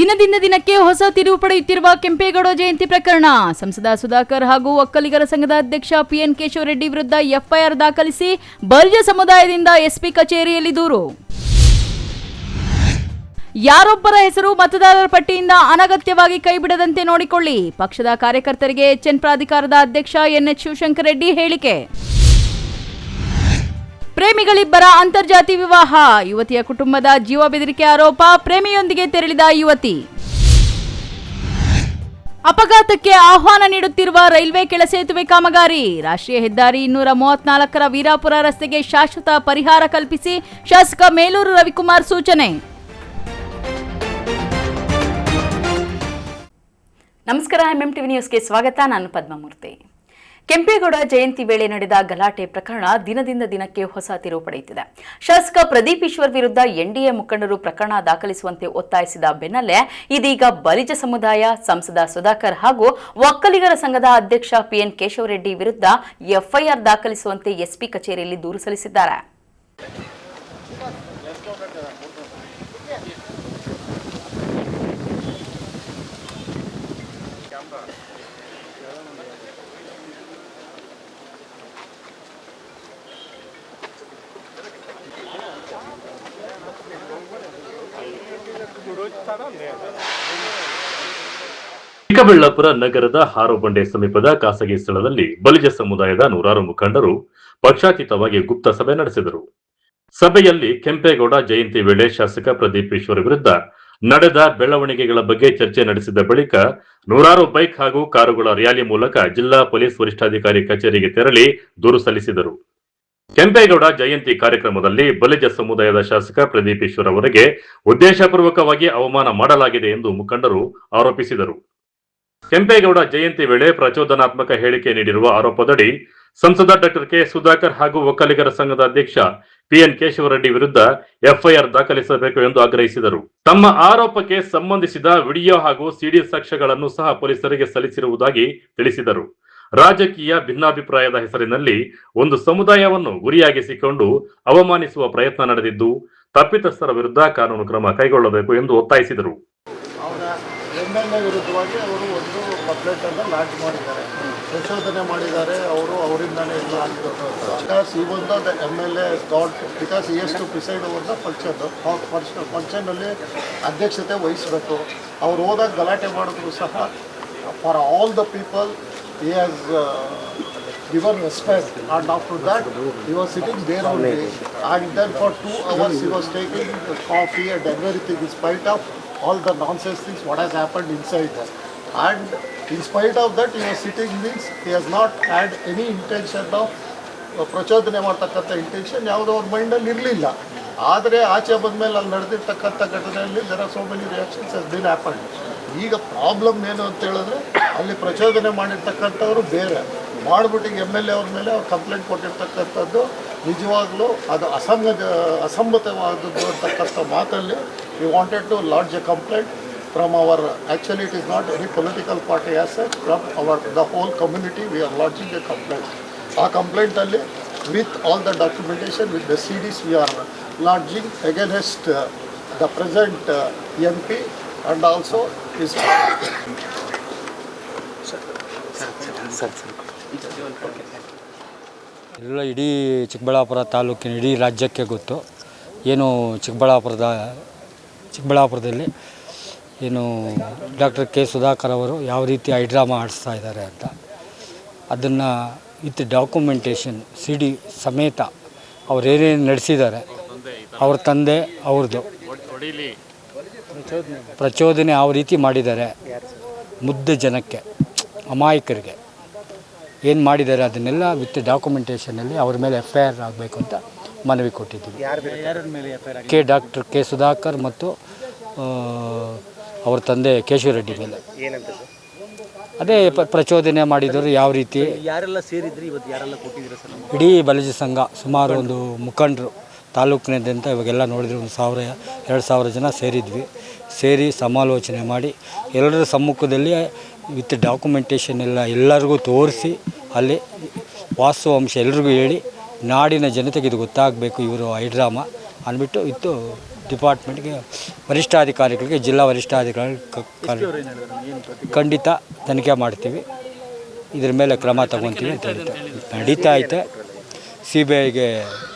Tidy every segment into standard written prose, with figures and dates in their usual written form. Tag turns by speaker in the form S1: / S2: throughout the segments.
S1: ದಿನದಿಂದ ದಿನಕ್ಕೆ ಹೊಸ ತಿರುವು ಪಡೆಯುತ್ತಿರುವ ಕೆಂಪೇಗೌಡ ಜಯಂತಿ ಪ್ರಕರಣ. ಸಂಸದ ಸುಧಾಕರ್ ಹಾಗೂ ಒಕ್ಕಲಿಗರ ಸಂಘದ ಅಧ್ಯಕ್ಷ ಪಿಎನ್ ಕೇಶವ ರೆಡ್ಡಿ ವಿರುದ್ಧ ಎಫ್ಐಆರ್ ದಾಖಲಿಸಿ ಬಲಿಜ ಸಮುದಾಯದಿಂದ ಎಸ್ಪಿ ಕಚೇರಿಯಲ್ಲಿ ದೂರು. ಯಾರೊಬ್ಬರ ಹೆಸರು ಮತದಾರರ ಪಟ್ಟಿಯಿಂದ ಅನಗತ್ಯವಾಗಿ ಕೈಬಿಡದಂತೆ ನೋಡಿಕೊಳ್ಳಿ. ಪಕ್ಷದ ಕಾರ್ಯಕರ್ತರಿಗೆ ಎಚ್ಎನ್ ಪ್ರಾಧಿಕಾರದ ಅಧ್ಯಕ್ಷ ಎನ್ಎಚ್ ಶಿವಶಂಕರ ರೆಡ್ಡಿ ಹೇಳಿಕೆ. ಪ್ರೇಮಿಗಳಿಬ್ಬರ ಅಂತರ್ಜಾತಿ ವಿವಾಹ. ಯುವತಿಯ ಕುಟುಂಬದ ಜೀವ ಬೆದರಿಕೆ ಆರೋಪ. ಪ್ರೇಮಿಯೊಂದಿಗೆ ತೆರಳಿದ ಯುವತಿ. ಅಪಘಾತಕ್ಕೆ ಆಹ್ವಾನ ನೀಡುತ್ತಿರುವ ರೈಲ್ವೆ ಕೆಳಸೇತುವೆ ಕಾಮಗಾರಿ. ರಾಷ್ಟ್ರೀಯ ಹೆದ್ದಾರಿ 234ರ ವೀರಾಪುರ ರಸ್ತೆಗೆ ಶಾಶ್ವತ ಪರಿಹಾರ ಕಲ್ಪಿಸಿ ಶಾಸಕ ಮೇಲೂರು ರವಿಕುಮಾರ್ ಸೂಚನೆ. ನಮಸ್ಕಾರ, ಎಂಎಂಟಿವಿ ನ್ಯೂಸ್ಗೆ ಸ್ವಾಗತ. ನಾನು ಪದ್ಮಮೂರ್ತಿ. ಕೆಂಪೇಗೌಡ ಜಯಂತಿ ವೇಳೆ ನಡೆದ ಗಲಾಟೆ ಪ್ರಕರಣ ದಿನದಿಂದ ದಿನಕ್ಕೆ ಹೊಸ ತಿರುವು ಪಡೆಯುತ್ತಿದೆ. ಶಾಸಕ ಪ್ರದೀಪ್ ಈಶ್ವರ್ ವಿರುದ್ಧ ಎನ್ಡಿಎ ಮುಖಂಡರು ಪ್ರಕರಣ ದಾಖಲಿಸುವಂತೆ ಒತ್ತಾಯಿಸಿದ ಬೆನ್ನಲ್ಲೇ ಇದೀಗ ಬಲಿಜ ಸಮುದಾಯ, ಸಂಸದ ಸುಧಾಕರ್ ಹಾಗೂ ಒಕ್ಕಲಿಗರ ಸಂಘದ ಅಧ್ಯಕ್ಷ ಪಿಎನ್ ಕೇಶವ ರೆಡ್ಡಿ ವಿರುದ್ಧ ಎಫ್ಐಆರ್ ದಾಖಲಿಸುವಂತೆ ಎಸ್ಪಿ ಕಚೇರಿಯಲ್ಲಿ ದೂರು ಸಲ್ಲಿಸಿದ್ದಾರೆ.
S2: ಚಿಕ್ಕಬಳ್ಳಾಪುರ ನಗರದ ಹಾರೋಬಂಡೆ ಸಮೀಪದ ಖಾಸಗಿ ಸ್ಥಳದಲ್ಲಿ ಬಲಿಜ ಸಮುದಾಯದ ನೂರಾರು ಮುಖಂಡರು ಪಕ್ಷಾತೀತವಾಗಿ ಗುಪ್ತ ಸಭೆ ನಡೆಸಿದರು. ಸಭೆಯಲ್ಲಿ ಕೆಂಪೇಗೌಡ ಜಯಂತಿ ವೇಳೆ ಶಾಸಕ ಪ್ರದೀಪ್ ಈಶ್ವರ್ ವಿರುದ್ಧ ನಡೆದ ಬೆಳವಣಿಗೆಗಳ ಬಗ್ಗೆ ಚರ್ಚೆ ನಡೆಸಿದ ಬಳಿಕ ನೂರಾರು ಬೈಕ್ ಹಾಗೂ ಕಾರುಗಳ ರ್ಯಾಲಿ ಮೂಲಕ ಜಿಲ್ಲಾ ಪೊಲೀಸ್ ವರಿಷ್ಠಾಧಿಕಾರಿ ಕಚೇರಿಗೆ ತೆರಳಿ ದೂರು ಸಲ್ಲಿಸಿದರು. ಕೆಂಪೇಗೌಡ ಜಯಂತಿ ಕಾರ್ಯಕ್ರಮದಲ್ಲಿ ಬಲಿಜ ಸಮುದಾಯದ ಶಾಸಕ ಪ್ರದೀಪ್ ಈಶ್ವರ್ ಅವರಿಗೆ ಉದ್ದೇಶಪೂರ್ವಕವಾಗಿ ಅವಮಾನ ಮಾಡಲಾಗಿದೆ ಎಂದು ಮುಖಂಡರು ಆರೋಪಿಸಿದರು. ಕೆಂಪೇಗೌಡ ಜಯಂತಿ ವೇಳೆ ಪ್ರಚೋದನಾತ್ಮಕ ಹೇಳಿಕೆ ನೀಡಿರುವ ಆರೋಪದಡಿ ಸಂಸದ ಡಾಕ್ಟರ್ ಕೆ ಸುಧಾಕರ್ ಹಾಗೂ ಒಕ್ಕಲಿಗರ ಸಂಘದ ಅಧ್ಯಕ್ಷ ಪಿಎನ್ ಕೇಶವ ರೆಡ್ಡಿ ವಿರುದ್ಧ ಎಫ್ಐಆರ್ ದಾಖಲಿಸಬೇಕು ಎಂದು ಆಗ್ರಹಿಸಿದರು. ತಮ್ಮ ಆರೋಪಕ್ಕೆ ಸಂಬಂಧಿಸಿದ ವಿಡಿಯೋ ಹಾಗೂ ಸಿಡಿ ಸಾಕ್ಷ್ಯಗಳನ್ನು ಸಹ ಪೊಲೀಸರಿಗೆ ಸಲ್ಲಿಸಿರುವುದಾಗಿ ತಿಳಿಸಿದರು. ರಾಜಕೀಯ ಭಿನ್ನಾಭಿಪ್ರಾಯದ ಹೆಸರಿನಲ್ಲಿ ಒಂದು ಸಮುದಾಯವನ್ನು ಗುರಿಯಾಗಿಸಿಕೊಂಡು ಅವಮಾನಿಸುವ ಪ್ರಯತ್ನ ನಡೆದಿದ್ದು ತಪ್ಪಿತಸ್ಥರ ವಿರುದ್ಧ ಕಾನೂನು ಕ್ರಮ ಕೈಗೊಳ್ಳಬೇಕು ಎಂದು ಒತ್ತಾಯಿಸಿದರು.
S3: ಎಂಎಲ್ಎ ವಿರುದ್ಧವಾಗಿ ಅವರು ಒಂದು ಕಂಪ್ಲೇಂಟ್ ಅನ್ನು ಲಾಂಚ್ ಮಾಡಿದ್ದಾರೆ, ಪ್ರಚೋದನೆ ಮಾಡಿದ್ದಾರೆ. ಅವರಿಂದಾನೇ ಎಲ್ಲ ಆಗಿರೋದು. ಬಿಕಾಸ್ ಈ ಒಂದು the MLA thought because he has to preside over the ಫಂಕ್ಷನಲ್ಲಿ ಅಧ್ಯಕ್ಷತೆ ವಹಿಸಬೇಕು. ಅವ್ರು ಹೋದಾಗ ಗಲಾಟೆ ಮಾಡಿದ್ರು ಸಹ for all the people he has given respect, and after that he was sitting there only, and then for 2 hours he was taking coffee and everything in spite of all the nonsense things what has happened inside there. And in spite of that he was sitting means he has not had any intention of ಪ್ರಚೋದನೆ ಮಾಡ್ತಕ್ಕಂಥ intention ಯಾವುದೋ ಅವ್ರ ಮೈಂಡಲ್ಲಿ ಇರಲಿಲ್ಲ. ಆದರೆ ಆಚೆ ಬಂದಮೇಲೆ ಅಲ್ಲಿ ನಡೆದಿರ್ತಕ್ಕಂಥ ಘಟನೆಯಲ್ಲಿ there are so many reactions has been happened. ಈಗ ಪ್ರಾಬ್ಲಮ್ ಏನು ಅಂತ ಹೇಳಿದ್ರೆ ಅಲ್ಲಿ ಪ್ರಚೋದನೆ ಮಾಡಿರ್ತಕ್ಕಂಥವ್ರು ಬೇರೆ ಮಾಡಿಬಿಟ್ಟು MLA ಅವ್ರ ಮೇಲೆ ಅವ್ರು ಕಂಪ್ಲೇಂಟ್ ಕೊಟ್ಟಿರ್ತಕ್ಕಂಥದ್ದು ನಿಜವಾಗ್ಲೂ ಅದು ಅಸಮ್ಮತವಾದದ್ದು ಅಂತಕ್ಕಂಥ ಮಾತಲ್ಲಿ we wanted to lodge a complaint from our, actually it is not any political party as such, from the whole community we are lodging a complaint. ಆ ಕಂಪ್ಲೇಂಟಲ್ಲಿ with all the documentation, with the CDs we are lodging against the present MP and also his
S4: ಎಲ್ಲ ಇಡೀ ಚಿಕ್ಕಬಳ್ಳಾಪುರ ತಾಲೂಕಿನ ಇಡೀ ರಾಜ್ಯಕ್ಕೆ ಗೊತ್ತು ಏನು ಚಿಕ್ಕಬಳ್ಳಾಪುರದಲ್ಲಿ ಏನು ಡಾಕ್ಟರ್ ಕೆ ಸುಧಾಕರ್ ಅವರು ಯಾವ ರೀತಿ ಐಡ್ರಾಮಾ ಆಡಿಸ್ತಾ ಇದ್ದಾರೆ ಅಂತ. ಅದನ್ನು ವಿತ್ ಡಾಕ್ಯುಮೆಂಟೇಷನ್ CD ಸಮೇತ ಅವ್ರು ಏನೇನು ನಡೆಸಿದ್ದಾರೆ, ಅವ್ರ ತಂದೆ ಅವ್ರದ್ದು ಪ್ರಚೋದನೆ ಯಾವ ರೀತಿ ಮಾಡಿದ್ದಾರೆ, ಮುಗ್ಧ ಜನಕ್ಕೆ ಅಮಾಯಕರಿಗೆ ಏನು ಮಾಡಿದ್ದಾರೆ ಅದನ್ನೆಲ್ಲ ವಿತ್ ಡಾಕ್ಯುಮೆಂಟೇಷನಲ್ಲಿ ಅವ್ರ ಮೇಲೆ FIR ಆಗಬೇಕು ಅಂತ ಮನವಿ ಕೊಟ್ಟಿದ್ದೀವಿ. ಡಾಕ್ಟರ್ ಕೆ ಸುಧಾಕರ್ ಮತ್ತು ಅವ್ರ ತಂದೆ ಕೇಶವ ರೆಡ್ಡಿ ಮೇಲೆ ಅದೇ ಪ್ರಚೋದನೆ ಮಾಡಿದರು. ಯಾವ ರೀತಿ
S5: ಯಾರೆಲ್ಲ ಸೇರಿದ್ರಿ, ಇವತ್ತು ಯಾರೆಲ್ಲ ಕೊಟ್ಟಿದ್ದೀರಾ ಸರ್?
S4: ಇಡೀ ಬಲಿಜ ಸಂಘ ಸುಮಾರು ಒಂದು ಮುಖಂಡರು ತಾಲೂಕಿನಾದ್ಯಂತ ಇವಾಗೆಲ್ಲ ನೋಡಿದ್ರೆ 1,000-2,000 ಜನ ಸೇರಿ ಸಮಾಲೋಚನೆ ಮಾಡಿ ಎಲ್ಲರ ಸಮ್ಮುಖದಲ್ಲಿ ವಿತ್ ಡಾಕ್ಯುಮೆಂಟೇಷನ್ ಎಲ್ಲರಿಗೂ ತೋರಿಸಿ ಅಲ್ಲಿ ವಾಸ್ತವಾಂಶ ಎಲ್ರಿಗೂ ಹೇಳಿ ನಾಡಿನ ಜನತೆಗೆ ಇದು ಗೊತ್ತಾಗಬೇಕು ಇವರು ಐಡ್ರಾಮಾ ಅಂದ್ಬಿಟ್ಟು ಇತ್ತು ಡಿಪಾರ್ಟ್ಮೆಂಟ್ಗೆ ವರಿಷ್ಠಾಧಿಕಾರಿಗಳಿಗೆ, ಜಿಲ್ಲಾ ವರಿಷ್ಠಾಧಿಕಾರಿಗಳಿಗೆ ಖಂಡಿತ ತನಿಖೆ ಮಾಡ್ತೀವಿ, ಇದ್ರ ಮೇಲೆ ಕ್ರಮ ತಗೊತೀವಿ ಅಂತ ನಡೀತಾ ಐತೆ. CBIಗೆ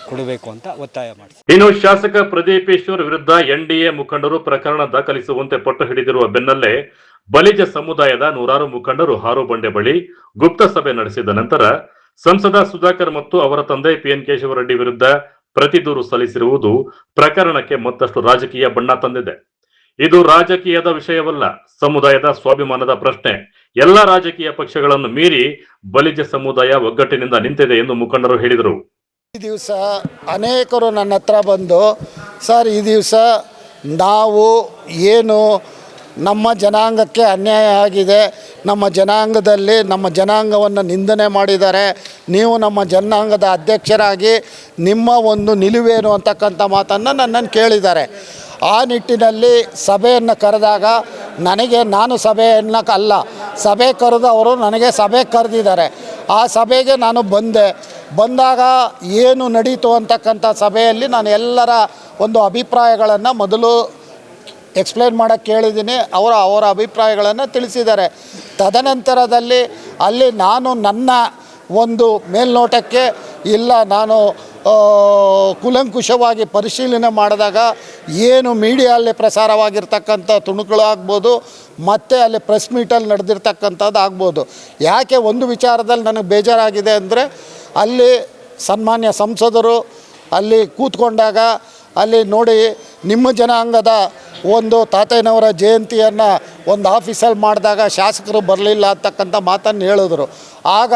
S4: ಕೊಡಬೇಕು ಅಂತ ಒತ್ತಾಯ ಮಾಡ್ತೀವಿ.
S2: ಇನ್ನು ಶಾಸಕ ಪ್ರದೀಪ್ ಈಶ್ವರ್ ವಿರುದ್ಧ NDA ಮುಖಂಡರು ಪ್ರಕರಣ ದಾಖಲಿಸುವಂತೆ ಪಟ್ಟು ಹಿಡಿದಿರುವ ಬೆನ್ನಲ್ಲೇ ಬಲಿಜ ಸಮುದಾಯದ ನೂರಾರು ಮುಖಂಡರು ಹಾರೋಬಂಡೆ ಬಳಿ ಗುಪ್ತ ಸಭೆ ನಡೆಸಿದ ನಂತರ ಸಂಸದ ಸುಧಾಕರ್ ಮತ್ತು ಅವರ ತಂದೆ PN ಕೇಶವರೆಡ್ಡಿ ವಿರುದ್ಧ ಪ್ರತಿ ದೂರು ಸಲ್ಲಿಸಿರುವುದು ಪ್ರಕರಣಕ್ಕೆ ಮತ್ತಷ್ಟು ರಾಜಕೀಯ ಬಣ್ಣ ತಂದಿದೆ. ಇದು ರಾಜಕೀಯದ ವಿಷಯವಲ್ಲ, ಸಮುದಾಯದ ಸ್ವಾಭಿಮಾನದ ಪ್ರಶ್ನೆ. ಎಲ್ಲ ರಾಜಕೀಯ ಪಕ್ಷಗಳನ್ನು ಮೀರಿ ಬಲಿಜ ಸಮುದಾಯ ಒಗ್ಗಟ್ಟಿನಿಂದ ನಿಂತಿದೆ ಎಂದು ಮುಖಂಡರು ಹೇಳಿದರು.
S3: ಈ ದಿವಸ ಅನೇಕರು ನನ್ನ ಹತ್ರ ಬಂದು, ಸರ್ ಈ ದಿವಸ ನಾವು ಏನು ನಮ್ಮ ಜನಾಂಗಕ್ಕೆ ಅನ್ಯಾಯ ಆಗಿದೆ, ನಮ್ಮ ಜನಾಂಗದಲ್ಲಿ ನಮ್ಮ ಜನಾಂಗವನ್ನು ನಿಂದನೆ ಮಾಡಿದ್ದಾರೆ, ನೀವು ನಮ್ಮ ಜನಾಂಗದ ಅಧ್ಯಕ್ಷರಾಗಿ ನಿಮ್ಮ ಒಂದು ನಿಲುವೇನು ಅಂತಕ್ಕಂಥ ಮಾತನ್ನು ನನ್ನನ್ನು ಕೇಳಿದ್ದಾರೆ. ಆ ನಿಟ್ಟಿನಲ್ಲಿ ಸಭೆಯನ್ನು ಕರೆದಾಗ ನಾನು ಸಭೆಯನ್ನು ಅಲ್ಲ, ಸಭೆ ಕರೆದು ಅವರು ನನಗೆ ಸಭೆ ಕರೆದಿದ್ದಾರೆ. ಆ ಸಭೆಗೆ ನಾನು ಬಂದಾಗ ಏನು ನಡೀತು ಅಂತಕ್ಕಂಥ ಸಭೆಯಲ್ಲಿ ನಾನು ಎಲ್ಲರ ಒಂದು ಅಭಿಪ್ರಾಯಗಳನ್ನು ಮೊದಲು ಎಕ್ಸ್ಪ್ಲೇನ್ ಮಾಡೋಕ್ಕೆ ಕೇಳಿದ್ದೀನಿ. ಅವರ ಅಭಿಪ್ರಾಯಗಳನ್ನು ತಿಳಿಸಿದ್ದಾರೆ. ತದನಂತರದಲ್ಲಿ ಅಲ್ಲಿ ನಾನು ನನ್ನ ಒಂದು ಮೇಲ್ನೋಟಕ್ಕೆ ಇಲ್ಲ, ನಾನು ಕೂಲಂಕುಷವಾಗಿ ಪರಿಶೀಲನೆ ಮಾಡಿದಾಗ ಏನು ಮೀಡಿಯಲ್ಲಿ ಪ್ರಸಾರವಾಗಿರ್ತಕ್ಕಂಥ ತುಣುಕುಗಳಾಗ್ಬೋದು, ಮತ್ತು ಅಲ್ಲಿ ಪ್ರೆಸ್ ಮೀಟಲ್ಲಿ ನಡೆದಿರ್ತಕ್ಕಂಥದ್ದು ಆಗ್ಬೋದು. ಯಾಕೆ ಒಂದು ವಿಚಾರದಲ್ಲಿ ನನಗೆ ಬೇಜಾರಾಗಿದೆ ಅಂದರೆ, ಅಲ್ಲಿ ಸನ್ಮಾನ್ಯ ಸಂಸದರು ಅಲ್ಲಿ ಕೂತ್ಕೊಂಡಾಗ ಅಲ್ಲಿ ನೋಡಿ ನಿಮ್ಮ ಜನಾಂಗದ ಒಂದು ತಾತಯ್ಯನವರ ಜಯಂತಿಯನ್ನು ಒಂದು ಆಫೀಸಲ್ಲಿ ಮಾಡಿದಾಗ ಶಾಸಕರು ಬರಲಿಲ್ಲ ಅಂತಕ್ಕಂಥ ಮಾತನ್ನು ಹೇಳಿದ್ರು. ಆಗ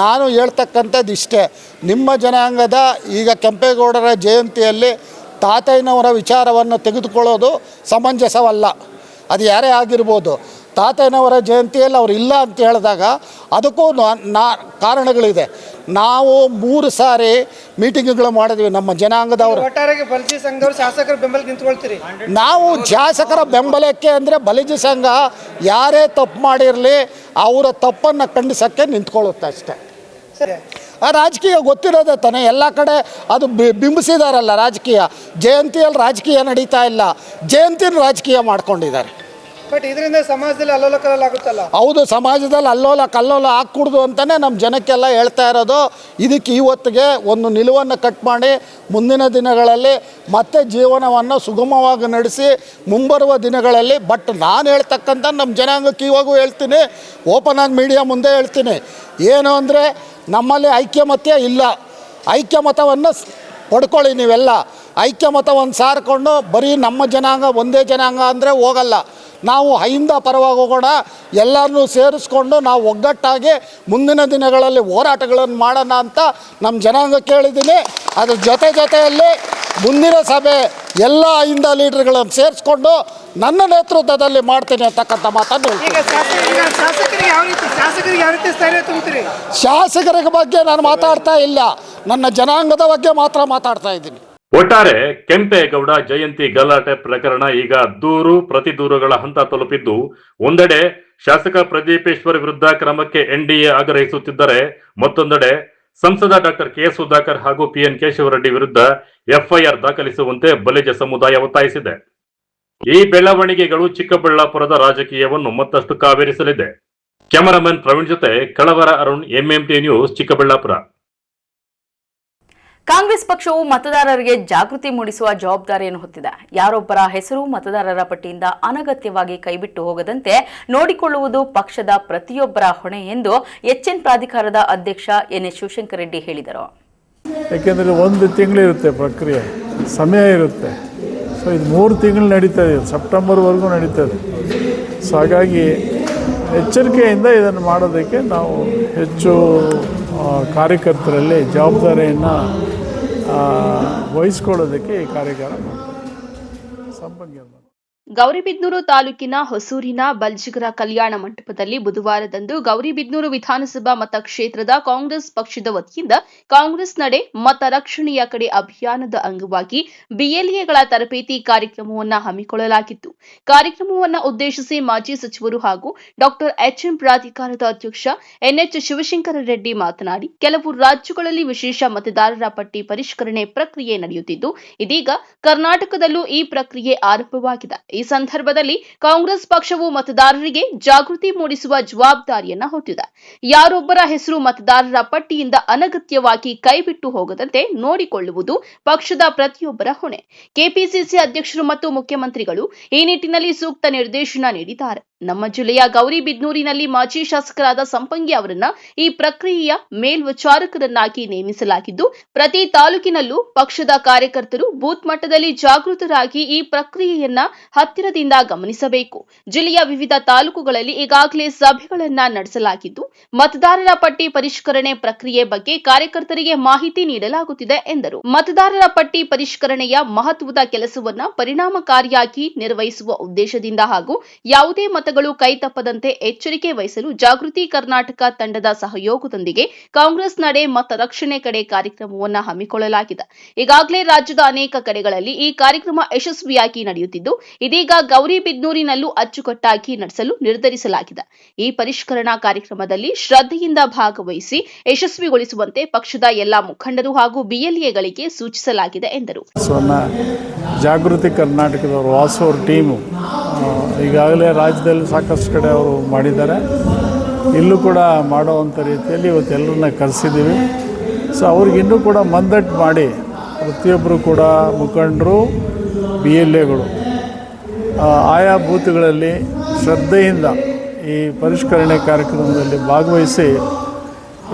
S3: ನಾನು ಹೇಳ್ತಕ್ಕಂಥದ್ದು ಇಷ್ಟೇ, ನಿಮ್ಮ ಜನಾಂಗದ ಈಗ ಕೆಂಪೇಗೌಡರ ಜಯಂತಿಯಲ್ಲಿ ತಾತಯ್ಯನವರ ವಿಚಾರವನ್ನು ತೆಗೆದುಕೊಳ್ಳೋದು ಸಮಂಜಸವಲ್ಲ. ಅದು ಯಾರೇ ಆಗಿರ್ಬೋದು. ತಾತಯ್ಯನವರ ಜಯಂತಿಯಲ್ಲಿ ಅವ್ರು ಇಲ್ಲ ಅಂತ ಹೇಳಿದಾಗ ಅದಕ್ಕೂ ಕಾರಣಗಳಿದೆ. ನಾವು 3 ಸಾರಿ ಮೀಟಿಂಗ್ಗಳು ಮಾಡಿದ್ವಿ ನಮ್ಮ ಜನಾಂಗದವರು.
S6: ಒಟ್ಟಾರೆಗೆ ಬಲಿಜ ಸಂಘದವರು ಶಾಸಕರ ಬೆಂಬಲಕ್ಕೆ ನಿಂತ್ಕೊಳ್ತೀರಿ? ನಾವು
S3: ಶಾಸಕರ ಬೆಂಬಲಕ್ಕೆ ಅಂದರೆ ಬಲಿಜ ಸಂಘ ಯಾರೇ ತಪ್ಪು ಮಾಡಿರಲಿ ಅವರ ತಪ್ಪನ್ನು ಖಂಡಿಸೋಕ್ಕೆ ನಿಂತ್ಕೊಳ್ಳುತ್ತೆ ಅಷ್ಟೇ.
S6: ಸರಿ,
S3: ಆ ರಾಜಕೀಯ ಗೊತ್ತಿರೋದೇ ತಾನೆ, ಎಲ್ಲ ಕಡೆ ಅದು ಬಿಂಬಿಸಿದಾರಲ್ಲ ರಾಜಕೀಯ. ಜಯಂತಿಯಲ್ಲಿ ರಾಜಕೀಯ ನಡೀತಾ ಇಲ್ಲ, ಜಯಂತಿನ ರಾಜಕೀಯ ಮಾಡ್ಕೊಂಡಿದ್ದಾರೆ.
S6: ಬಟ್ ಇದರಿಂದ ಸಮಾಜದಲ್ಲಿ ಅಲ್ಲೋಲ ಕಲ್ಲೋಲ ಆಗುತ್ತಲ್ಲ?
S3: ಹೌದು, ಸಮಾಜದಲ್ಲಿ ಅಲ್ಲೋಲ ಕಲ್ಲೋಲ ಹಾಕ್ಕೊಡ್ದು ಅಂತಲೇ ನಮ್ಮ ಜನಕ್ಕೆಲ್ಲ ಹೇಳ್ತಾ ಇರೋದು. ಇದಕ್ಕೆ ಇವತ್ತಿಗೆ ಒಂದು ನಿಲುವನ್ನು ಕಟ್ ಮಾಡಿ ಮುಂದಿನ ದಿನಗಳಲ್ಲಿ ಮತ್ತೆ ಜೀವನವನ್ನು ಸುಗಮವಾಗಿ ನಡೆಸಿ ಮುಂಬರುವ ದಿನಗಳಲ್ಲಿ ನಾನು ಹೇಳ್ತಕ್ಕಂಥ ನಮ್ಮ ಜನಾಂಗಕ್ಕೆ ಇವಾಗೂ ಹೇಳ್ತೀನಿ, ಓಪನ್ ಆಗಿ ಮೀಡಿಯಾ ಮುಂದೆ ಹೇಳ್ತೀನಿ, ಏನು ಅಂದರೆ ನಮ್ಮಲ್ಲಿ ಐಕ್ಯಮತ್ಯ ಇಲ್ಲ. ಐಕ್ಯಮತವನ್ನು ಪಡ್ಕೊಳ್ಳಿ ನೀವೆಲ್ಲ. ಐಕ್ಯಮತವನ್ನು ಸಾರಿಕೊಂಡು ಬರೀ ನಮ್ಮ ಜನಾಂಗ ಒಂದೇ ಜನಾಂಗ ಅಂದರೆ ಹೋಗಲ್ಲ. ನಾವು ಅಹಿಂದ ಪರವಾಗಿ ಹೋಗೋಣ, ಎಲ್ಲರನ್ನೂ ಸೇರಿಸ್ಕೊಂಡು ನಾವು ಒಗ್ಗಟ್ಟಾಗಿ ಮುಂದಿನ ದಿನಗಳಲ್ಲಿ ಹೋರಾಟಗಳನ್ನು ಮಾಡೋಣ ಅಂತ ನಮ್ಮ ಜನಾಂಗಕ್ಕೆ ಹೇಳಿದ್ದೀನಿ. ಅದ್ರ ಜೊತೆಯಲ್ಲಿ ಮುಂದಿನ ಸಭೆ ಎಲ್ಲ ಅಹಿಂದ ಲೀಡರ್ಗಳನ್ನು ಸೇರಿಸ್ಕೊಂಡು ನನ್ನ ನೇತೃತ್ವದಲ್ಲಿ ಮಾಡ್ತೀನಿ ಅಂತಕ್ಕಂಥ ಮಾತನ್ನು ಶಾಸಕರ ಬಗ್ಗೆ ನಾನು ಮಾತಾಡ್ತಾ ಇಲ್ಲ, ನನ್ನ ಜನಾಂಗದ ಬಗ್ಗೆ ಮಾತ್ರ ಮಾತಾಡ್ತಾ ಇದ್ದೀನಿ.
S2: ಒಟ್ಟಾರೆ ಕೆಂಪೇಗೌಡ ಜಯಂತಿ ಗಲಾಟೆ ಪ್ರಕರಣ ಈಗ ದೂರು ಪ್ರತಿ ದೂರುಗಳ ಹಂತ ತಲುಪಿದ್ದು, ಒಂದೆಡೆ ಶಾಸಕ ಪ್ರದೀಪ್ ಈಶ್ವರ್ ವಿರುದ್ಧ ಕ್ರಮಕ್ಕೆ NDA ಆಗ್ರಹಿಸುತ್ತಿದ್ದರೆ, ಮತ್ತೊಂದೆಡೆ ಸಂಸದ ಡಾಕ್ಟರ್ ಕೆ ಸುಧಾಕರ್ ಹಾಗೂ PN ಕೇಶವರೆಡ್ಡಿ ವಿರುದ್ಧ FIR ದಾಖಲಿಸುವಂತೆ ಬಲಿಜ ಸಮುದಾಯ ಒತ್ತಾಯಿಸಿದೆ. ಈ ಬೆಳವಣಿಗೆಗಳು ಚಿಕ್ಕಬಳ್ಳಾಪುರದ ರಾಜಕೀಯವನ್ನು ಮತ್ತಷ್ಟು ಕಾವೇರಿಸಲಿದೆ. ಕ್ಯಾಮರಾಮನ್ ಪ್ರವೀಣ್ ಜೊತೆ ಕಳವರ ಅರುಣ್, MMT ನ್ಯೂಸ್, ಚಿಕ್ಕಬಳ್ಳಾಪುರ.
S1: ಕಾಂಗ್ರೆಸ್ ಪಕ್ಷವು ಮತದಾರರಿಗೆ ಜಾಗೃತಿ ಮೂಡಿಸುವ ಜವಾಬ್ದಾರಿಯನ್ನು ಹೊತ್ತಿದೆ. ಯಾರೊಬ್ಬರ ಹೆಸರು ಮತದಾರರ ಪಟ್ಟಿಯಿಂದ ಅನಗತ್ಯವಾಗಿ ಕೈಬಿಟ್ಟು ಹೋಗದಂತೆ ನೋಡಿಕೊಳ್ಳುವುದು ಪಕ್ಷದ ಪ್ರತಿಯೊಬ್ಬರ ಹೊಣೆ ಎಂದು HN ಪ್ರಾಧಿಕಾರದ ಅಧ್ಯಕ್ಷ NS ಶಿವಶಂಕರ ರೆಡ್ಡಿ ಹೇಳಿದರು.
S7: ಯಾಕೆಂದರೆ 1 ತಿಂಗಳಿರುತ್ತೆ ಪ್ರಕ್ರಿಯೆ, ಸಮಯ ಇರುತ್ತೆ. ಸೊ ಇದು 3 ತಿಂಗಳು ನಡೀತದೆ, ಸೆಪ್ಟೆಂಬರ್ವರೆಗೂ ನಡೀತದೆ. ಸೊ ಹಾಗಾಗಿ ಎಚ್ಚರಿಕೆಯಿಂದ ಇದನ್ನು ಮಾಡೋದಕ್ಕೆ ನಾವು ಹೆಚ್ಚು ಕಾರ್ಯಕರ್ತರಲ್ಲಿ ಜವಾಬ್ದಾರಿಯನ್ನು ವಹಿಸ್ಕೊಳ್ಳೋದಕ್ಕೆ ಈ ಕಾರ್ಯಕ್ರಮ ಸಂಪಂಗ
S8: ಗೌರಿಬಿದನೂರು ತಾಲೂಕಿನ ಹೊಸೂರಿನ ಬಲ್ಜಿಗರ ಕಲ್ಯಾಣ ಮಂಟಪದಲ್ಲಿ ಬುಧವಾರದಂದು ಗೌರಿಬಿದನೂರು ವಿಧಾನಸಭಾ ಮತಕ್ಷೇತ್ರದ ಕಾಂಗ್ರೆಸ್ ಪಕ್ಷದ ವತಿಯಿಂದ ಕಾಂಗ್ರೆಸ್ ನಡೆ ಮತ ರಕ್ಷಣೆಯ ಕಡೆ ಅಭಿಯಾನದ ಅಂಗವಾಗಿ ಬಿಎಲ್ಎಗಳ ತರಬೇತಿ ಕಾರ್ಯಕ್ರಮವನ್ನು ಹಮ್ಮಿಕೊಳ್ಳಲಾಗಿತ್ತು. ಕಾರ್ಯಕ್ರಮವನ್ನು ಉದ್ದೇಶಿಸಿ ಮಾಜಿ ಸಚಿವರು ಹಾಗೂ ಡಾಕ್ಟರ್ ಎಚ್ಎಂ ಪ್ರಾಧಿಕಾರದ ಅಧ್ಯಕ್ಷ ಎನ್ಎಚ್ ಶಿವಶಂಕರ ರೆಡ್ಡಿ ಮಾತನಾಡಿ, ಕೆಲವು ರಾಜ್ಯಗಳಲ್ಲಿ ವಿಶೇಷ ಮತದಾರರ ಪಟ್ಟಿ ಪರಿಷ್ಕರಣೆ ಪ್ರಕ್ರಿಯೆ ನಡೆಯುತ್ತಿದ್ದು, ಇದೀಗ ಕರ್ನಾಟಕದಲ್ಲೂ ಈ ಪ್ರಕ್ರಿಯೆ ಆರಂಭವಾಗಿದೆ. ಈ ಸಂದರ್ಭದಲ್ಲಿ ಕಾಂಗ್ರೆಸ್ ಪಕ್ಷವು ಮತದಾರರಿಗೆ ಜಾಗೃತಿ ಮೂಡಿಸುವ ಜವಾಬ್ದಾರಿಯನ್ನ ಹೊತ್ತಿದೆ. ಯಾರೊಬ್ಬರ ಹೆಸರು ಮತದಾರರ ಪಟ್ಟಿಯಿಂದ ಅನಗತ್ಯವಾಗಿ ಕೈಬಿಟ್ಟು ಹೋಗದಂತೆ ನೋಡಿಕೊಳ್ಳುವುದು ಪಕ್ಷದ ಪ್ರತಿಯೊಬ್ಬರ ಹೊಣೆ. ಕೆಪಿಸಿಸಿ ಅಧ್ಯಕ್ಷರು ಮತ್ತು ಮುಖ್ಯಮಂತ್ರಿಗಳು ಈ ನಿಟ್ಟಿನಲ್ಲಿ ಸೂಕ್ತ ನಿರ್ದೇಶನ ನೀಡಿದ್ದಾರೆ. ನಮ್ಮ ಜಿಲ್ಲೆಯ ಗೌರಿಬಿದನೂರಿನಲ್ಲಿ ಮಾಜಿ ಶಾಸಕರಾದ ಸಂಪಂಗಿ ಅವರನ್ನ ಈ ಪ್ರಕ್ರಿಯೆಯ ಮೇಲ್ವಿಚಾರಕರನ್ನಾಗಿ ನೇಮಿಸಲಾಗಿದ್ದು, ಪ್ರತಿ ತಾಲೂಕಿನಲ್ಲೂ ಪಕ್ಷದ ಕಾರ್ಯಕರ್ತರು ಬೂತ್ ಮಟ್ಟದಲ್ಲಿ ಜಾಗೃತರಾಗಿ ಈ ಪ್ರಕ್ರಿಯೆಯನ್ನ ಹತ್ತಿರದಿಂದ ಗಮನಿಸಬೇಕು. ಜಿಲ್ಲೆಯ ವಿವಿಧ ತಾಲೂಕುಗಳಲ್ಲಿ ಈಗಾಗಲೇ ಸಭೆಗಳನ್ನ ನಡೆಸಲಾಗಿದ್ದು, ಮತದಾರರ ಪಟ್ಟಿ ಪರಿಷ್ಕರಣೆ ಪ್ರಕ್ರಿಯೆ ಬಗ್ಗೆ ಕಾರ್ಯಕರ್ತರಿಗೆ ಮಾಹಿತಿ ನೀಡಲಾಗುತ್ತಿದೆ ಎಂದರು. ಮತದಾರರ ಪಟ್ಟಿ ಪರಿಷ್ಕರಣೆಯ ಮಹತ್ವದ ಕೆಲಸವನ್ನ ಪರಿಣಾಮಕಾರಿಯಾಗಿ ನಿರ್ವಹಿಸುವ ಉದ್ದೇಶದಿಂದ ಹಾಗೂ ಯಾವುದೇ ಮತಗಳು ಕೈತಪ್ಪದಂತೆ ಎಚ್ಚರಿಕೆ ವಹಿಸಲು ಜಾಗೃತಿ ಕರ್ನಾಟಕ ತಂಡದ ಸಹಯೋಗದೊಂದಿಗೆ ಕಾಂಗ್ರೆಸ್ ನಡೆ ಮತ ರಕ್ಷಣೆ ಕಡೆ ಕಾರ್ಯಕ್ರಮವನ್ನು ಹಮ್ಮಿಕೊಳ್ಳಲಾಗಿದೆ. ಈಗಾಗಲೇ ರಾಜ್ಯದ ಅನೇಕ ಕಡೆಗಳಲ್ಲಿ ಈ ಕಾರ್ಯಕ್ರಮ ಯಶಸ್ವಿಯಾಗಿ ನಡೆಯುತ್ತಿದ್ದು, ಇದೀಗ ಗೌರಿಬಿದನೂರಿನಲ್ಲೂ ಅಚ್ಚುಕಟ್ಟಾಗಿ ನಡೆಸಲು ನಿರ್ಧರಿಸಲಾಗಿದೆ. ಈ ಪರಿಷ್ಕರಣಾ ಕಾರ್ಯಕ್ರಮದಲ್ಲಿ ಶ್ರದ್ಧೆಯಿಂದ ಭಾಗವಹಿಸಿ ಯಶಸ್ವಿಗೊಳಿಸುವಂತೆ ಪಕ್ಷದ ಎಲ್ಲಾ ಮುಖಂಡರು ಹಾಗೂ ಬಿಎಲ್ಎಗಳಿಗೆ ಸೂಚಿಸಲಾಗಿದೆ ಎಂದರು.
S7: ಜಾಗೃತಿ ಕರ್ನಾಟಕದವರು ವಾಸೋರ್ ಟೀಮು ಈಗಾಗಲೇ ರಾಜ್ಯದಲ್ಲಿ ಸಾಕಷ್ಟು ಕಡೆ ಅವರು ಮಾಡಿದ್ದಾರೆ. ಇಲ್ಲೂ ಕೂಡ ಮಾಡುವಂಥ ರೀತಿಯಲ್ಲಿ ಇವತ್ತೆಲ್ಲರನ್ನ ಕರೆಸಿದ್ದೀವಿ. ಸೊ ಅವ್ರಿಗೆ ಇನ್ನೂ ಕೂಡ ಮಂದಟ್ಟು ಮಾಡಿ ಪ್ರತಿಯೊಬ್ಬರು ಕೂಡ ಮುಖಂಡರು ಬಿಎಲ್ಎಗಳು ಆಯಾ ಬೂತ್ಗಳಲ್ಲಿ ಶ್ರದ್ಧೆಯಿಂದ ಈ ಪರಿಷ್ಕರಣೆ ಕಾರ್ಯಕ್ರಮದಲ್ಲಿ ಭಾಗವಹಿಸಿ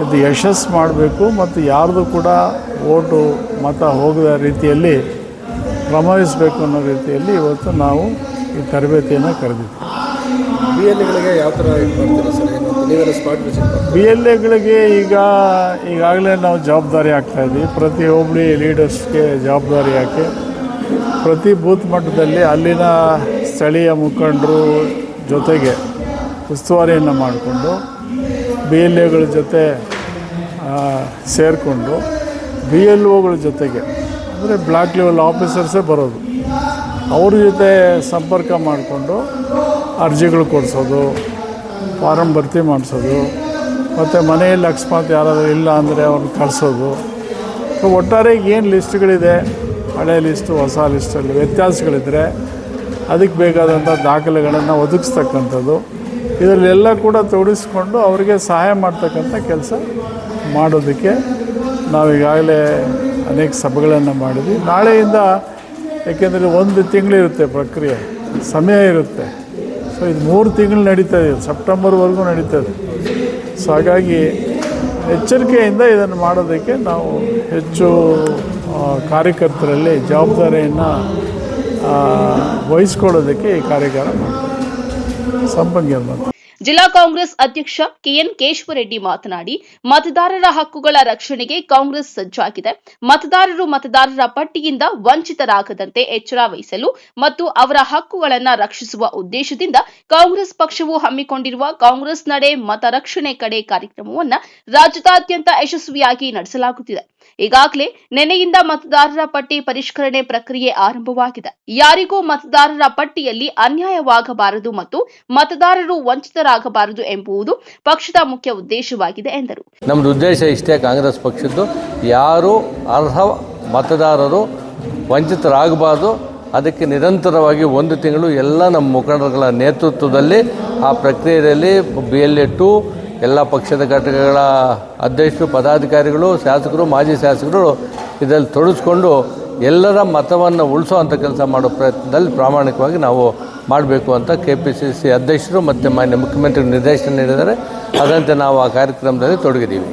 S7: ಇದು ಯಶಸ್ಸು ಮಾಡಬೇಕು ಮತ್ತು ಯಾರ್ದು ಕೂಡ ಓಟು ಮತ ಹೋಗದ ರೀತಿಯಲ್ಲಿ ಕ್ರಮವಹಿಸಬೇಕು ಅನ್ನೋ ರೀತಿಯಲ್ಲಿ ಇವತ್ತು ನಾವು ಈ ತರಬೇತಿಯನ್ನು ಕರೆದಿದ್ದೀವಿ.
S3: ಬಿಎಲ್ಎಗಳಿಗೆ ಯಾವ ಥರ ಇದು ಮಾಡ್ತೀರಾ ಸರ್? ನೀವೆಲ್ಲ ಸ್ಪಾಟ್ ವಿಸಿಟ್
S7: ಬಿಎಲ್ಎಗಳಿಗೆ ಈಗಾಗಲೇ ನಾವು ಜವಾಬ್ದಾರಿ ಹಾಕ್ತಾಯಿದ್ವಿ. ಪ್ರತಿ ಹೋಬಳಿ ಲೀಡರ್ಸ್ಗೆ ಜವಾಬ್ದಾರಿ ಹಾಕಿ ಪ್ರತಿ ಬೂತ್ ಮಟ್ಟದಲ್ಲಿ ಅಲ್ಲಿನ ಸ್ಥಳೀಯ ಮುಖಂಡರು ಜೊತೆಗೆ ಉಸ್ತುವಾರಿಯನ್ನು ಮಾಡಿಕೊಂಡು ಬಿಎಲ್ಎಗಳ ಜೊತೆ ಸೇರಿಕೊಂಡು BLOಗಳ ಜೊತೆಗೆ ಅಂದರೆ ಬ್ಲಾಕ್ ಲೆವೆಲ್ ಆಫೀಸರ್ಸೇ ಬರೋದು, ಅವ್ರ ಜೊತೆ ಸಂಪರ್ಕ ಮಾಡಿಕೊಂಡು ಅರ್ಜಿಗಳು ಕೊಡಿಸೋದು, ಫಾರಮ್ ಭರ್ತಿ ಮಾಡಿಸೋದು, ಮತ್ತು ಮನೆಯಲ್ಲಿ ಅಕಸ್ಮಾತ್ ಯಾರಾದರೂ ಇಲ್ಲ ಅಂದರೆ ಅವ್ರನ್ನ ಕಳಿಸೋದು. ಒಟ್ಟಾರೆ ಏನು ಲಿಸ್ಟ್ಗಳಿದೆ, ಹಳೆ ಲಿಸ್ಟು ಹೊಸ ಲಿಸ್ಟಲ್ಲಿ ವ್ಯತ್ಯಾಸಗಳಿದ್ದರೆ ಅದಕ್ಕೆ ಬೇಕಾದಂಥ ದಾಖಲೆಗಳನ್ನು ಒದಗಿಸ್ತಕ್ಕಂಥದ್ದು, ಇದರಲ್ಲೆಲ್ಲ ಕೂಡ ತೊಡಗಿಸ್ಕೊಂಡು ಅವರಿಗೆ ಸಹಾಯ ಮಾಡ್ತಕ್ಕಂಥ ಕೆಲಸ ಮಾಡೋದಕ್ಕೆ ನಾವೀಗಾಗಲೇ ಅನೇಕ ಸಭೆಗಳನ್ನು ಮಾಡಿದ್ವಿ. ನಾಳೆಯಿಂದ ಏಕೆಂದರೆ 1 ತಿಂಗಳಿರುತ್ತೆ ಪ್ರಕ್ರಿಯೆ, ಸಮಯ ಇರುತ್ತೆ. ಸೊ ಇದು 3 ತಿಂಗಳು ನಡೀತದೆ, ಸೆಪ್ಟೆಂಬರ್ವರೆಗೂ ನಡೀತದೆ. ಸೊ ಹಾಗಾಗಿ ಎಚ್ಚರಿಕೆಯಿಂದ ಇದನ್ನು ಮಾಡೋದಕ್ಕೆ ನಾವು ಹೆಚ್ಚು ಕಾರ್ಯಕರ್ತರಲ್ಲಿ ಜವಾಬ್ದಾರಿಯನ್ನು ವಹಿಸ್ಕೊಳ್ಳೋದಕ್ಕೆ ಈ ಕಾರ್ಯಾಗಾರ ಮಾಡ್ತೀವಿ. ಸಂಪಂಗಿ ಅಂತ
S8: ಜಿಲ್ಲಾ ಕಾಂಗ್ರೆಸ್ ಅಧ್ಯಕ್ಷ ಕೆಎನ್ ಕೇಶವರೆಡ್ಡಿ ಮಾತನಾಡಿ, ಮತದಾರರ ಹಕ್ಕುಗಳ ರಕ್ಷಣೆಗೆ ಕಾಂಗ್ರೆಸ್ ಸಜ್ಜಾಗಿದೆ. ಮತದಾರರು ಮತದಾರರ ಪಟ್ಟಿಯಿಂದ ವಂಚಿತರಾಗದಂತೆ ಎಚ್ಚರ ವಹಿಸಲು ಮತ್ತು ಅವರ ಹಕ್ಕುಗಳನ್ನು ರಕ್ಷಿಸುವ ಉದ್ದೇಶದಿಂದ ಕಾಂಗ್ರೆಸ್ ಪಕ್ಷವು ಹಮ್ಮಿಕೊಂಡಿರುವ ಕಾಂಗ್ರೆಸ್ ನಡೆ ಮತ ರಕ್ಷಣೆ ಕಡೆ ಕಾರ್ಯಕ್ರಮವನ್ನು ರಾಜ್ಯದಾದ್ಯಂತ ಯಶಸ್ವಿಯಾಗಿ ನಡೆಸಲಾಗುತ್ತಿದೆ. ಈಗಾಗಲೇ ನಿನ್ನೆಯಿಂದ ಮತದಾರರ ಪಟ್ಟಿ ಪರಿಷ್ಕರಣೆ ಪ್ರಕ್ರಿಯೆ ಆರಂಭವಾಗಿದೆ. ಯಾರಿಗೂ ಮತದಾರರ ಪಟ್ಟಿಯಲ್ಲಿ ಅನ್ಯಾಯವಾಗಬಾರದು ಮತ್ತು ಮತದಾರರು ವಂಚಿತರಾಗಬಾರದು ಎಂಬುದು ಪಕ್ಷದ ಮುಖ್ಯ ಉದ್ದೇಶವಾಗಿದೆ ಎಂದರು.
S9: ನಮ್ಮದು ಉದ್ದೇಶ ಇಷ್ಟೇ, ಕಾಂಗ್ರೆಸ್ ಪಕ್ಷದ್ದು ಯಾರು ಅರ್ಹ ಮತದಾರರು ವಂಚಿತರಾಗಬಾರ್ದು. ಅದಕ್ಕೆ ನಿರಂತರವಾಗಿ 1 ತಿಂಗಳು ಎಲ್ಲ ನಮ್ಮ ಮುಖಂಡರುಗಳ ನೇತೃತ್ವದಲ್ಲಿ ಆ ಪ್ರಕ್ರಿಯೆಯಲ್ಲಿ BLA2 ಎಲ್ಲ ಪಕ್ಷದ ಘಟಕಗಳ ಅಧ್ಯಕ್ಷರು, ಪದಾಧಿಕಾರಿಗಳು, ಶಾಸಕರು, ಮಾಜಿ ಶಾಸಕರು ಇದರಲ್ಲಿ ತೊಡಗಿಸ್ಕೊಂಡು ಎಲ್ಲರ ಮತವನ್ನು ಉಳಿಸೋವಂಥ ಕೆಲಸ ಮಾಡೋ ಪ್ರಯತ್ನದಲ್ಲಿ ಪ್ರಾಮಾಣಿಕವಾಗಿ ನಾವು ಮಾಡಬೇಕು ಅಂತ KPCC ಅಧ್ಯಕ್ಷರು ಮತ್ತು ಮಾನ್ಯ ಮುಖ್ಯಮಂತ್ರಿಗಳು ನಿರ್ದೇಶನ ನೀಡಿದ್ದಾರೆ. ಅದರಂತೆ ನಾವು ಆ ಕಾರ್ಯಕ್ರಮದಲ್ಲಿ ತೊಡಗಿದ್ದೀವಿ.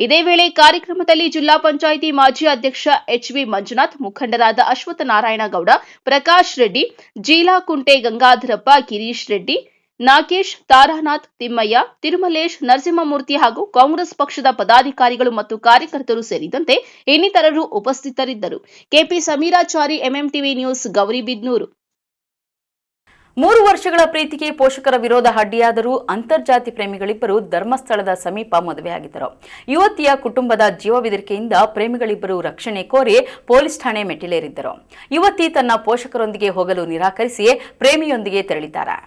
S8: ಇದೇ ವೇಳೆ ಕಾರ್ಯಕ್ರಮದಲ್ಲಿ ಜಿಲ್ಲಾ ಪಂಚಾಯಿತಿ ಮಾಜಿ ಅಧ್ಯಕ್ಷ HV ಮಂಜುನಾಥ್, ಮುಖಂಡರಾದ ಅಶ್ವತ್ಥ ನಾರಾಯಣಗೌಡ, ಪ್ರಕಾಶ್ ರೆಡ್ಡಿ, ಜೀಲಾಕುಂಟೆ ಗಂಗಾಧರಪ್ಪ, ಗಿರೀಶ್ ರೆಡ್ಡಿ, ನಾಗೇಶ್, ತಾರಾನಾಥ್, ತಿಮ್ಮಯ್ಯ, ತಿರುಮಲೇಶ್, ನರಸಿಂಹಮೂರ್ತಿ ಹಾಗೂ ಕಾಂಗ್ರೆಸ್ ಪಕ್ಷದ ಪದಾಧಿಕಾರಿಗಳು ಮತ್ತು ಕಾರ್ಯಕರ್ತರು ಸೇರಿದಂತೆ ಇನ್ನಿತರರು ಉಪಸ್ಥಿತರಿದ್ದರು. KP Sameerachari, MMTV news, Gauribidanur.
S1: 3 ವರ್ಷಗಳ ಪ್ರೀತಿಗೆ ಪೋಷಕರ ವಿರೋಧ ಅಡ್ಡಿಯಾದರೂ ಅಂತರ್ಜಾತಿ ಪ್ರೇಮಿಗಳಿಬ್ಬರು ಧರ್ಮಸ್ಥಳದ ಸಮೀಪ ಮದುವೆಯಾಗಿದ್ದರು. ಯುವತಿಯ ಕುಟುಂಬದ ಜೀವ ಬೆದರಿಕೆಯಿಂದ ಪ್ರೇಮಿಗಳಿಬ್ಬರು ರಕ್ಷಣೆ ಕೋರಿ ಪೊಲೀಸ್ ಠಾಣೆ ಮೆಟ್ಟಿಲೇರಿದ್ದರು. ಯುವತಿ ತನ್ನ ಪೋಷಕರೊಂದಿಗೆ ಹೋಗಲು ನಿರಾಕರಿಸಿ ಪ್ರೇಮಿಯೊಂದಿಗೆ ತೆರಳಿದ್ದಾರೆ.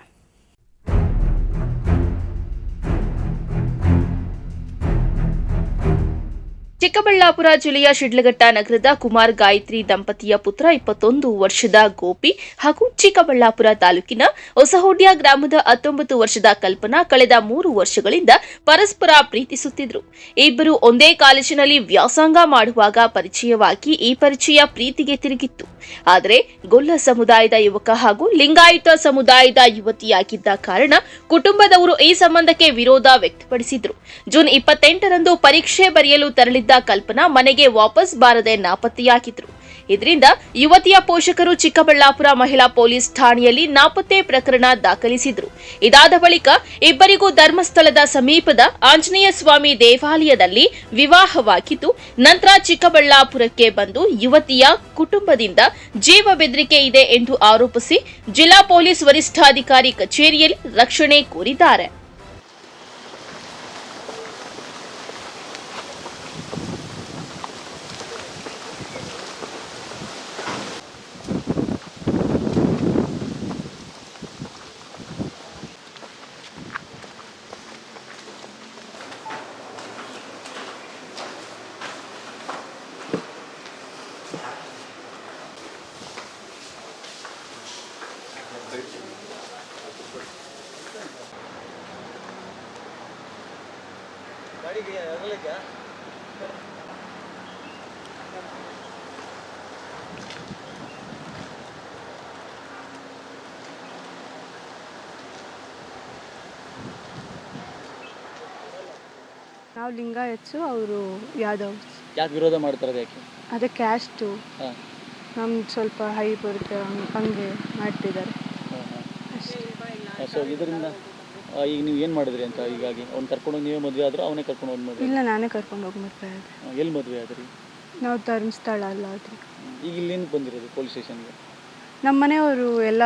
S8: ಚಿಕ್ಕಬಳ್ಳಾಪುರ ಜಿಲ್ಲೆಯ ಶಿಡ್ಲಘಟ್ಟ ನಗರದ ಕುಮಾರ್ ಗಾಯತ್ರಿ ದಂಪತಿಯ ಪುತ್ರ 21 ವರ್ಷದ ಗೋಪಿ ಹಾಗೂ ಚಿಕ್ಕಬಳ್ಳಾಪುರ ತಾಲೂಕಿನ ಹೊಸಹೊಡ್ಯ ಗ್ರಾಮದ 19 ವರ್ಷದ ಕಲ್ಪನಾ ಕಳೆದ 3 ವರ್ಷಗಳಿಂದ ಪರಸ್ಪರ ಪ್ರೀತಿಸುತ್ತಿದ್ದರು. ಇಬ್ಬರು ಒಂದೇ ಕಾಲೇಜಿನಲ್ಲಿ ವ್ಯಾಸಂಗ ಮಾಡುವಾಗ ಪರಿಚಯವಾಗಿ ಈ ಪರಿಚಯ ಪ್ರೀತಿಗೆ ತಿರುಗಿತ್ತು. ಆದರೆ ಗೊಲ್ಲ ಸಮುದಾಯದ ಯುವಕ ಹಾಗೂ ಲಿಂಗಾಯತ ಸಮುದಾಯದ ಯುವತಿಯಾಗಿದ್ದ ಕಾರಣ ಕುಟುಂಬದವರು ಈ ಸಂಬಂಧಕ್ಕೆ ವಿರೋಧ ವ್ಯಕ್ತಪಡಿಸಿದರು. ಜೂನ್ 28ರಂದು ಪರೀಕ್ಷೆ ಬರೆಯಲು ತೆರಳಿದ್ದ ಕಲ್ಪನಾ ಮನೆಗೆ ವಾಪಸ್ ಬಾರದೆ ನಾಪತ್ತೆಯಾಗಿದ್ರು. ಇದರಿಂದ ಯುವತಿಯ ಪೋಷಕರು ಚಿಕ್ಕಬಳ್ಳಾಪುರ ಮಹಿಳಾ ಪೊಲೀಸ್ ಠಾಣೆಯಲ್ಲಿ ನಾಪತ್ತೆ ಪ್ರಕರಣ ದಾಖಲಿಸಿದ್ರು. ಇದಾದ ಬಳಿಕ ಇಬ್ಬರಿಗೂ ಧರ್ಮಸ್ಥಳದ ಸಮೀಪದ ಆಂಜನೇಯ ಸ್ವಾಮಿ ದೇವಾಲಯದಲ್ಲಿ ವಿವಾಹವಾಗಿದ್ದು, ನಂತರ ಚಿಕ್ಕಬಳ್ಳಾಪುರಕ್ಕೆ ಬಂದು ಯುವತಿಯ ಕುಟುಂಬದಿಂದ ಜೀವ ಬೆದರಿಕೆ ಇದೆ ಎಂದು ಆರೋಪಿಸಿ ಜಿಲ್ಲಾ ಪೊಲೀಸ್ ವರಿಷ್ಠಾಧಿಕಾರಿ ಕಚೇರಿಯಲ್ಲಿ ರಕ್ಷಣೆ ಕೋರಿದ್ದಾರೆ.
S10: ನಾವು ಲಿಂಗಾಯತ್ಸು, ಅವರು ಯಾದವ್.
S5: ಯಾಕೆ ವಿರೋಧ ಮಾಡ್ತಾರೆ? ಯಾಕೆ?
S10: ಅದೇ ಕ್ಯಾಸ್ಟು ನಮ್ಗೆ ಸ್ವಲ್ಪ ಹೈ ಬರುತ್ತೆ, ಹಂಗೆ ಮಾಡ್ತಿದ್ದಾರೆ ಅಷ್ಟೇ.
S5: ಸೊ ಇದರಿಂದ ಈಗ ನೀವು ಏನು ಮಾಡಿದ್ರಿ ಅಂತ? ಹೀಗಾಗಿ ಅವ್ನು ಕರ್ಕೊಂಡೋಗಿ ನೀವೇ ಮದುವೆ ಆದರೂ ಅವನೇ ಕರ್ಕೊಂಡು ಹೋಗಿ ಮದುವೆ?
S10: ಇಲ್ಲ, ನಾನೇ ಕರ್ಕೊಂಡು ಹೋಗಿ ಮದುವೆ ಆದೆ.
S5: ಎಲ್ಲಿ ಮದುವೆ ಆದ್ರಿ?
S10: ನಾವು ಧರ್ಮಸ್ಥಳ ಅಲ್ಲ ಅದು.
S5: ಈಗ ಇಲ್ಲೇನು ಬಂದಿರೋದು ಪೊಲೀಸ್ ಸ್ಟೇಷನ್ಗೆ?
S10: ನಮ್ಮ ಮನೆಯವರು ಎಲ್ಲ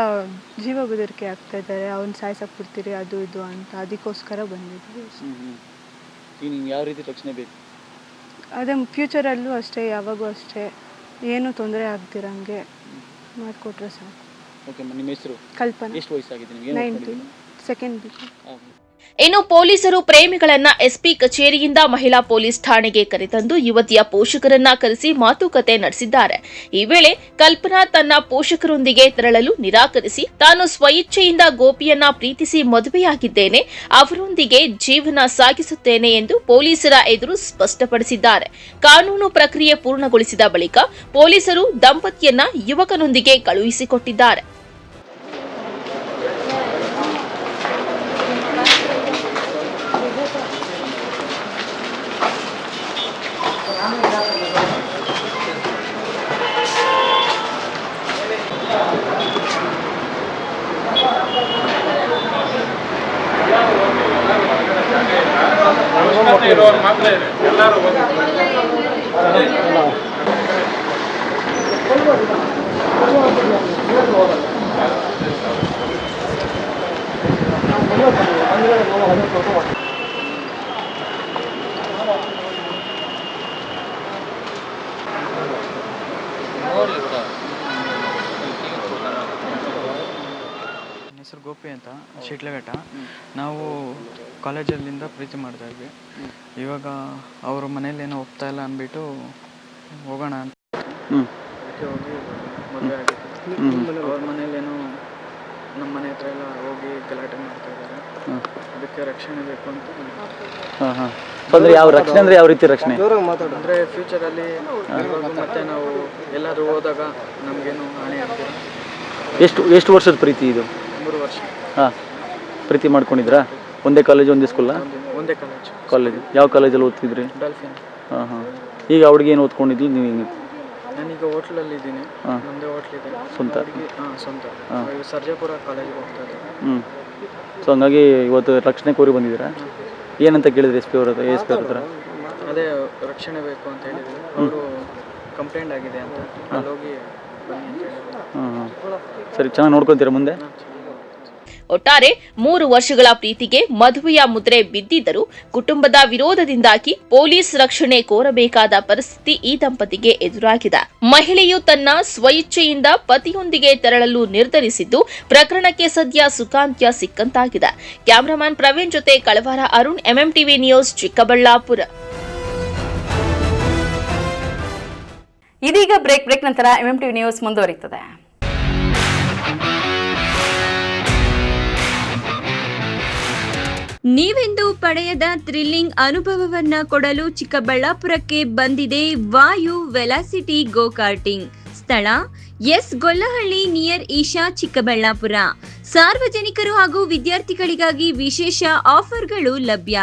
S10: ಜೀವ ಬೆದರಿಕೆ ಆಗ್ತಾ ಇದ್ದಾರೆ, ಅವ್ನು ಸಾಯ್ಸಕ್ಕೆ ಬಿಡ್ತೀರಿ ಅದು ಇದು ಅಂತ, ಅದಕ್ಕೋಸ್ಕರ ಬಂದಿದ್ವಿ.
S5: ಈಗ ನಿಮ್ಗೆ ಯಾವ ರೀತಿ ರಕ್ಷಣೆ ಬೇಕು?
S10: ಅದೇ ಫ್ಯೂಚರಲ್ಲೂ ಅಷ್ಟೇ, ಯಾವಾಗೂ ಅಷ್ಟೇ, ಏನೂ ತೊಂದರೆ ಆಗ್ತಿರಂಗೆ ಮಾಡಿಕೊಟ್ರೆ ಸಾಕು.
S5: ಓಕೆ, ನಿಮ್ಮ ಹೆಸರು?
S10: ಕಲ್ಪನಾ.
S5: ಎಷ್ಟು ವಯಸ್ಸಾಗಿದೆ ನಿಮಗೆ?
S10: 19, ಸೆಕೆಂಡ್ ಬಿ.
S8: ಇನ್ನು ಪೊಲೀಸರು ಪ್ರೇಮಿಗಳನ್ನ ಎಸ್ಪಿ ಕಚೇರಿಯಿಂದ ಮಹಿಳಾ ಪೊಲೀಸ್ ಠಾಣೆಗೆ ಕರೆತಂದು ಯುವತಿಯ ಪೋಷಕರನ್ನ ಕರೆಸಿ ಮಾತುಕತೆ ನಡೆಸಿದ್ದಾರೆ. ಈ ವೇಳೆ ಕಲ್ಪನಾ ತನ್ನ ಪೋಷಕರೊಂದಿಗೆ ತೆರಳಲು ನಿರಾಕರಿಸಿ ತಾನು ಸ್ವಇಚ್ಛೆಯಿಂದ ಗೋಪಿಯನ್ನ ಪ್ರೀತಿಸಿ ಮದುವೆಯಾಗಿದ್ದೇನೆ, ಅವರೊಂದಿಗೆ ಜೀವನ ಸಾಗಿಸುತ್ತೇನೆ ಎಂದು ಪೊಲೀಸರ ಎದುರು ಸ್ಪಷ್ಟಪಡಿಸಿದ್ದಾರೆ. ಕಾನೂನು ಪ್ರಕ್ರಿಯೆ ಪೂರ್ಣಗೊಳಿಸಿದ ಬಳಿಕ ಪೊಲೀಸರು ದಂಪತಿಯನ್ನ ಯುವಕನೊಂದಿಗೆ ಕಳುಹಿಸಿಕೊಟ್ಟಿದ್ದಾರೆ.
S11: ಹೆಸರು ಗೋಪಿ ಅಂತ, ಶಿಡ್ಲಘಟ್ಟ. ನಾವು ಕಾಲೇಜಲ್ಲಿಂದ ಪ್ರೀತಿ ಮಾಡ್ತಾ ಇದ್ವಿ. ಇವಾಗ ಅವ್ರ ಮನೇಲಿ ಏನೋ ಒಪ್ತಾ ಇಲ್ಲ ಅಂದ್ಬಿಟ್ಟು ಹೋಗೋಣ ಅಂತ ಅದಕ್ಕೆ ಹೋಗಿ ಮದುವೆ ಆಗಿತ್ತು. ಅವ್ರ ಮನೇಲೇನೋ ನಮ್ಮ ಮನೆ ಹತ್ರ ಎಲ್ಲ ಹೋಗಿ ಗಲಾಟೆ ಮಾಡ್ತಾ ಇದ್ದಾರೆ, ಅದಕ್ಕೆ ರಕ್ಷಣೆ ಬೇಕು ಅಂತ.
S5: ಅಂದರೆ ಯಾವ ರಕ್ಷಣೆ ಅಂದರೆ ಯಾವ ರೀತಿ ರಕ್ಷಣೆ?
S11: ಅಂದರೆ ಫ್ಯೂಚರಲ್ಲಿ ಮತ್ತೆ ನಾವು ಎಲ್ಲಾದರೂ ಹೋದಾಗ ನಮಗೇನು ಹಾನಿ ಆಗ್ತಿಲ್ಲ.
S5: ಎಷ್ಟು ವರ್ಷದ ಪ್ರೀತಿ ಇದು?
S11: 3 ವರ್ಷ.
S5: ಹಾಂ, ಪ್ರೀತಿ ಮಾಡ್ಕೊಂಡಿದ್ರಾ? ಒಂದೇ ಕಾಲೇಜ್, ಒಂದೇ ಸ್ಕೂಲ?
S11: ಒಂದೇ
S5: ಕಾಲೇಜ್. ಯಾವ ಕಾಲೇಜಲ್ಲಿ ಓದ್ತಿದ್ರಿ?
S11: ಡಾಲ್ಫಿನ್.
S5: ಹಾಂ ಹಾಂ. ಈಗ ಅವ್ಳಿಗೆ ಏನು ಓದ್ಕೊಂಡಿದ್ಲು ನೀವು?
S11: ನಾನೀಗ ಹೋಟ್ಲಲ್ಲಿ ಇದ್ದೀನಿ, ನಮ್ಮದೇ ಹೋಟ್ಲಿದೆ
S5: ಸ್ವಂತ.
S11: ಹಾಂ, ಸ್ವಂತ. ಸರ್ಜಾಪುರ ಕಾಲೇಜಿಗೆ ಹೋಗ್ತಾ ಇದ್ದೀನಿ.
S5: ಸೊ ಹಂಗಾಗಿ ಇವತ್ತು ರಕ್ಷಣೆ ಕೋರಿ ಬಂದಿದ್ದೀರಾ? ಏನಂತ ಕೇಳಿದ್ರಿ ಎಸ್ ಪಿ ಅವ್ರ ಹತ್ರ?
S11: ಅದೇ ರಕ್ಷಣೆ ಬೇಕು ಅಂತ ಹೇಳಿದ್ರು. ಅವರು ಕಂಪ್ಲೇಂಟ್ ಆಗಿದೆ ಅಂತ ಅಲ್ಲಿ ಹೋಗಿ ಬನ್ನಿ ಅಂತ ಹೇಳಿದ್ರು.
S5: ಹಾಂ ಹಾಂ. ಸರಿ, ಚೆನ್ನಾಗಿ ನೋಡ್ಕೊತೀರಾ ಮುಂದೆ?
S8: ಒಟ್ಟಾರೆ 3 ವರ್ಷಗಳ ಪ್ರೀತಿಗೆ ಮದುವೆಯ ಮುದ್ರೆ ಬಿದ್ದಿದ್ದರೂ ಕುಟುಂಬದ ವಿರೋಧದಿಂದಾಗಿ ಪೊಲೀಸ್ ರಕ್ಷಣೆ ಕೋರಬೇಕಾದ ಪರಿಸ್ಥಿತಿ ಈ ದಂಪತಿಗೆ ಎದುರಾಗಿದೆ. ಮಹಿಳೆಯು ತನ್ನ ಸ್ವಇಚ್ಛೆಯಿಂದ ಪತಿಯೊಂದಿಗೆ ತೆರಳಲು ನಿರ್ಧರಿಸಿದ್ದು ಪ್ರಕರಣಕ್ಕೆ ಸದ್ಯ ಸುಖಾಂತ್ಯ ಸಿಕ್ಕಂತಾಗಿದೆ. ಕ್ಯಾಮರಾಮನ್ ಪ್ರವೀಣ್ ಜೊತೆ ಕಳವಾರ ಅರುಣ್, ಎಂಎಂಟಿವಿ ನ್ಯೂಸ್, ಚಿಕ್ಕಬಳ್ಳಾಪುರ.
S1: ಇದೀಗ ಬ್ರೇಕ್ ನಂತರ ಎಂಎಂಟಿವಿ ನ್ಯೂಸ್ ಮುಂದುವರಿಯುತ್ತದೆ.
S12: ನೀವೆಂದು ಪಡೆಯದ ಥ್ರಿಲ್ಲಿಂಗ್ ಅನುಭವವನ್ನ ಕೊಡಲು ಚಿಕ್ಕಬಳ್ಳಾಪುರಕ್ಕೆ ಬಂದಿದೆ ವಾಯು ವೆಲಾಸಿಟಿ ಗೋ ಕಾರ್ಟಿಂಗ್. ಸ್ಥಳ ಎಸ್ ಗೊಲ್ಲಹಳ್ಳಿ ನಿಯರ್ ಈಶಾ, ಚಿಕ್ಕಬಳ್ಳಾಪುರ. ಸಾರ್ವಜನಿಕರು ಹಾಗೂ ವಿದ್ಯಾರ್ಥಿಗಳಿಗಾಗಿ ವಿಶೇಷ ಆಫರ್ಗಳು ಲಭ್ಯ.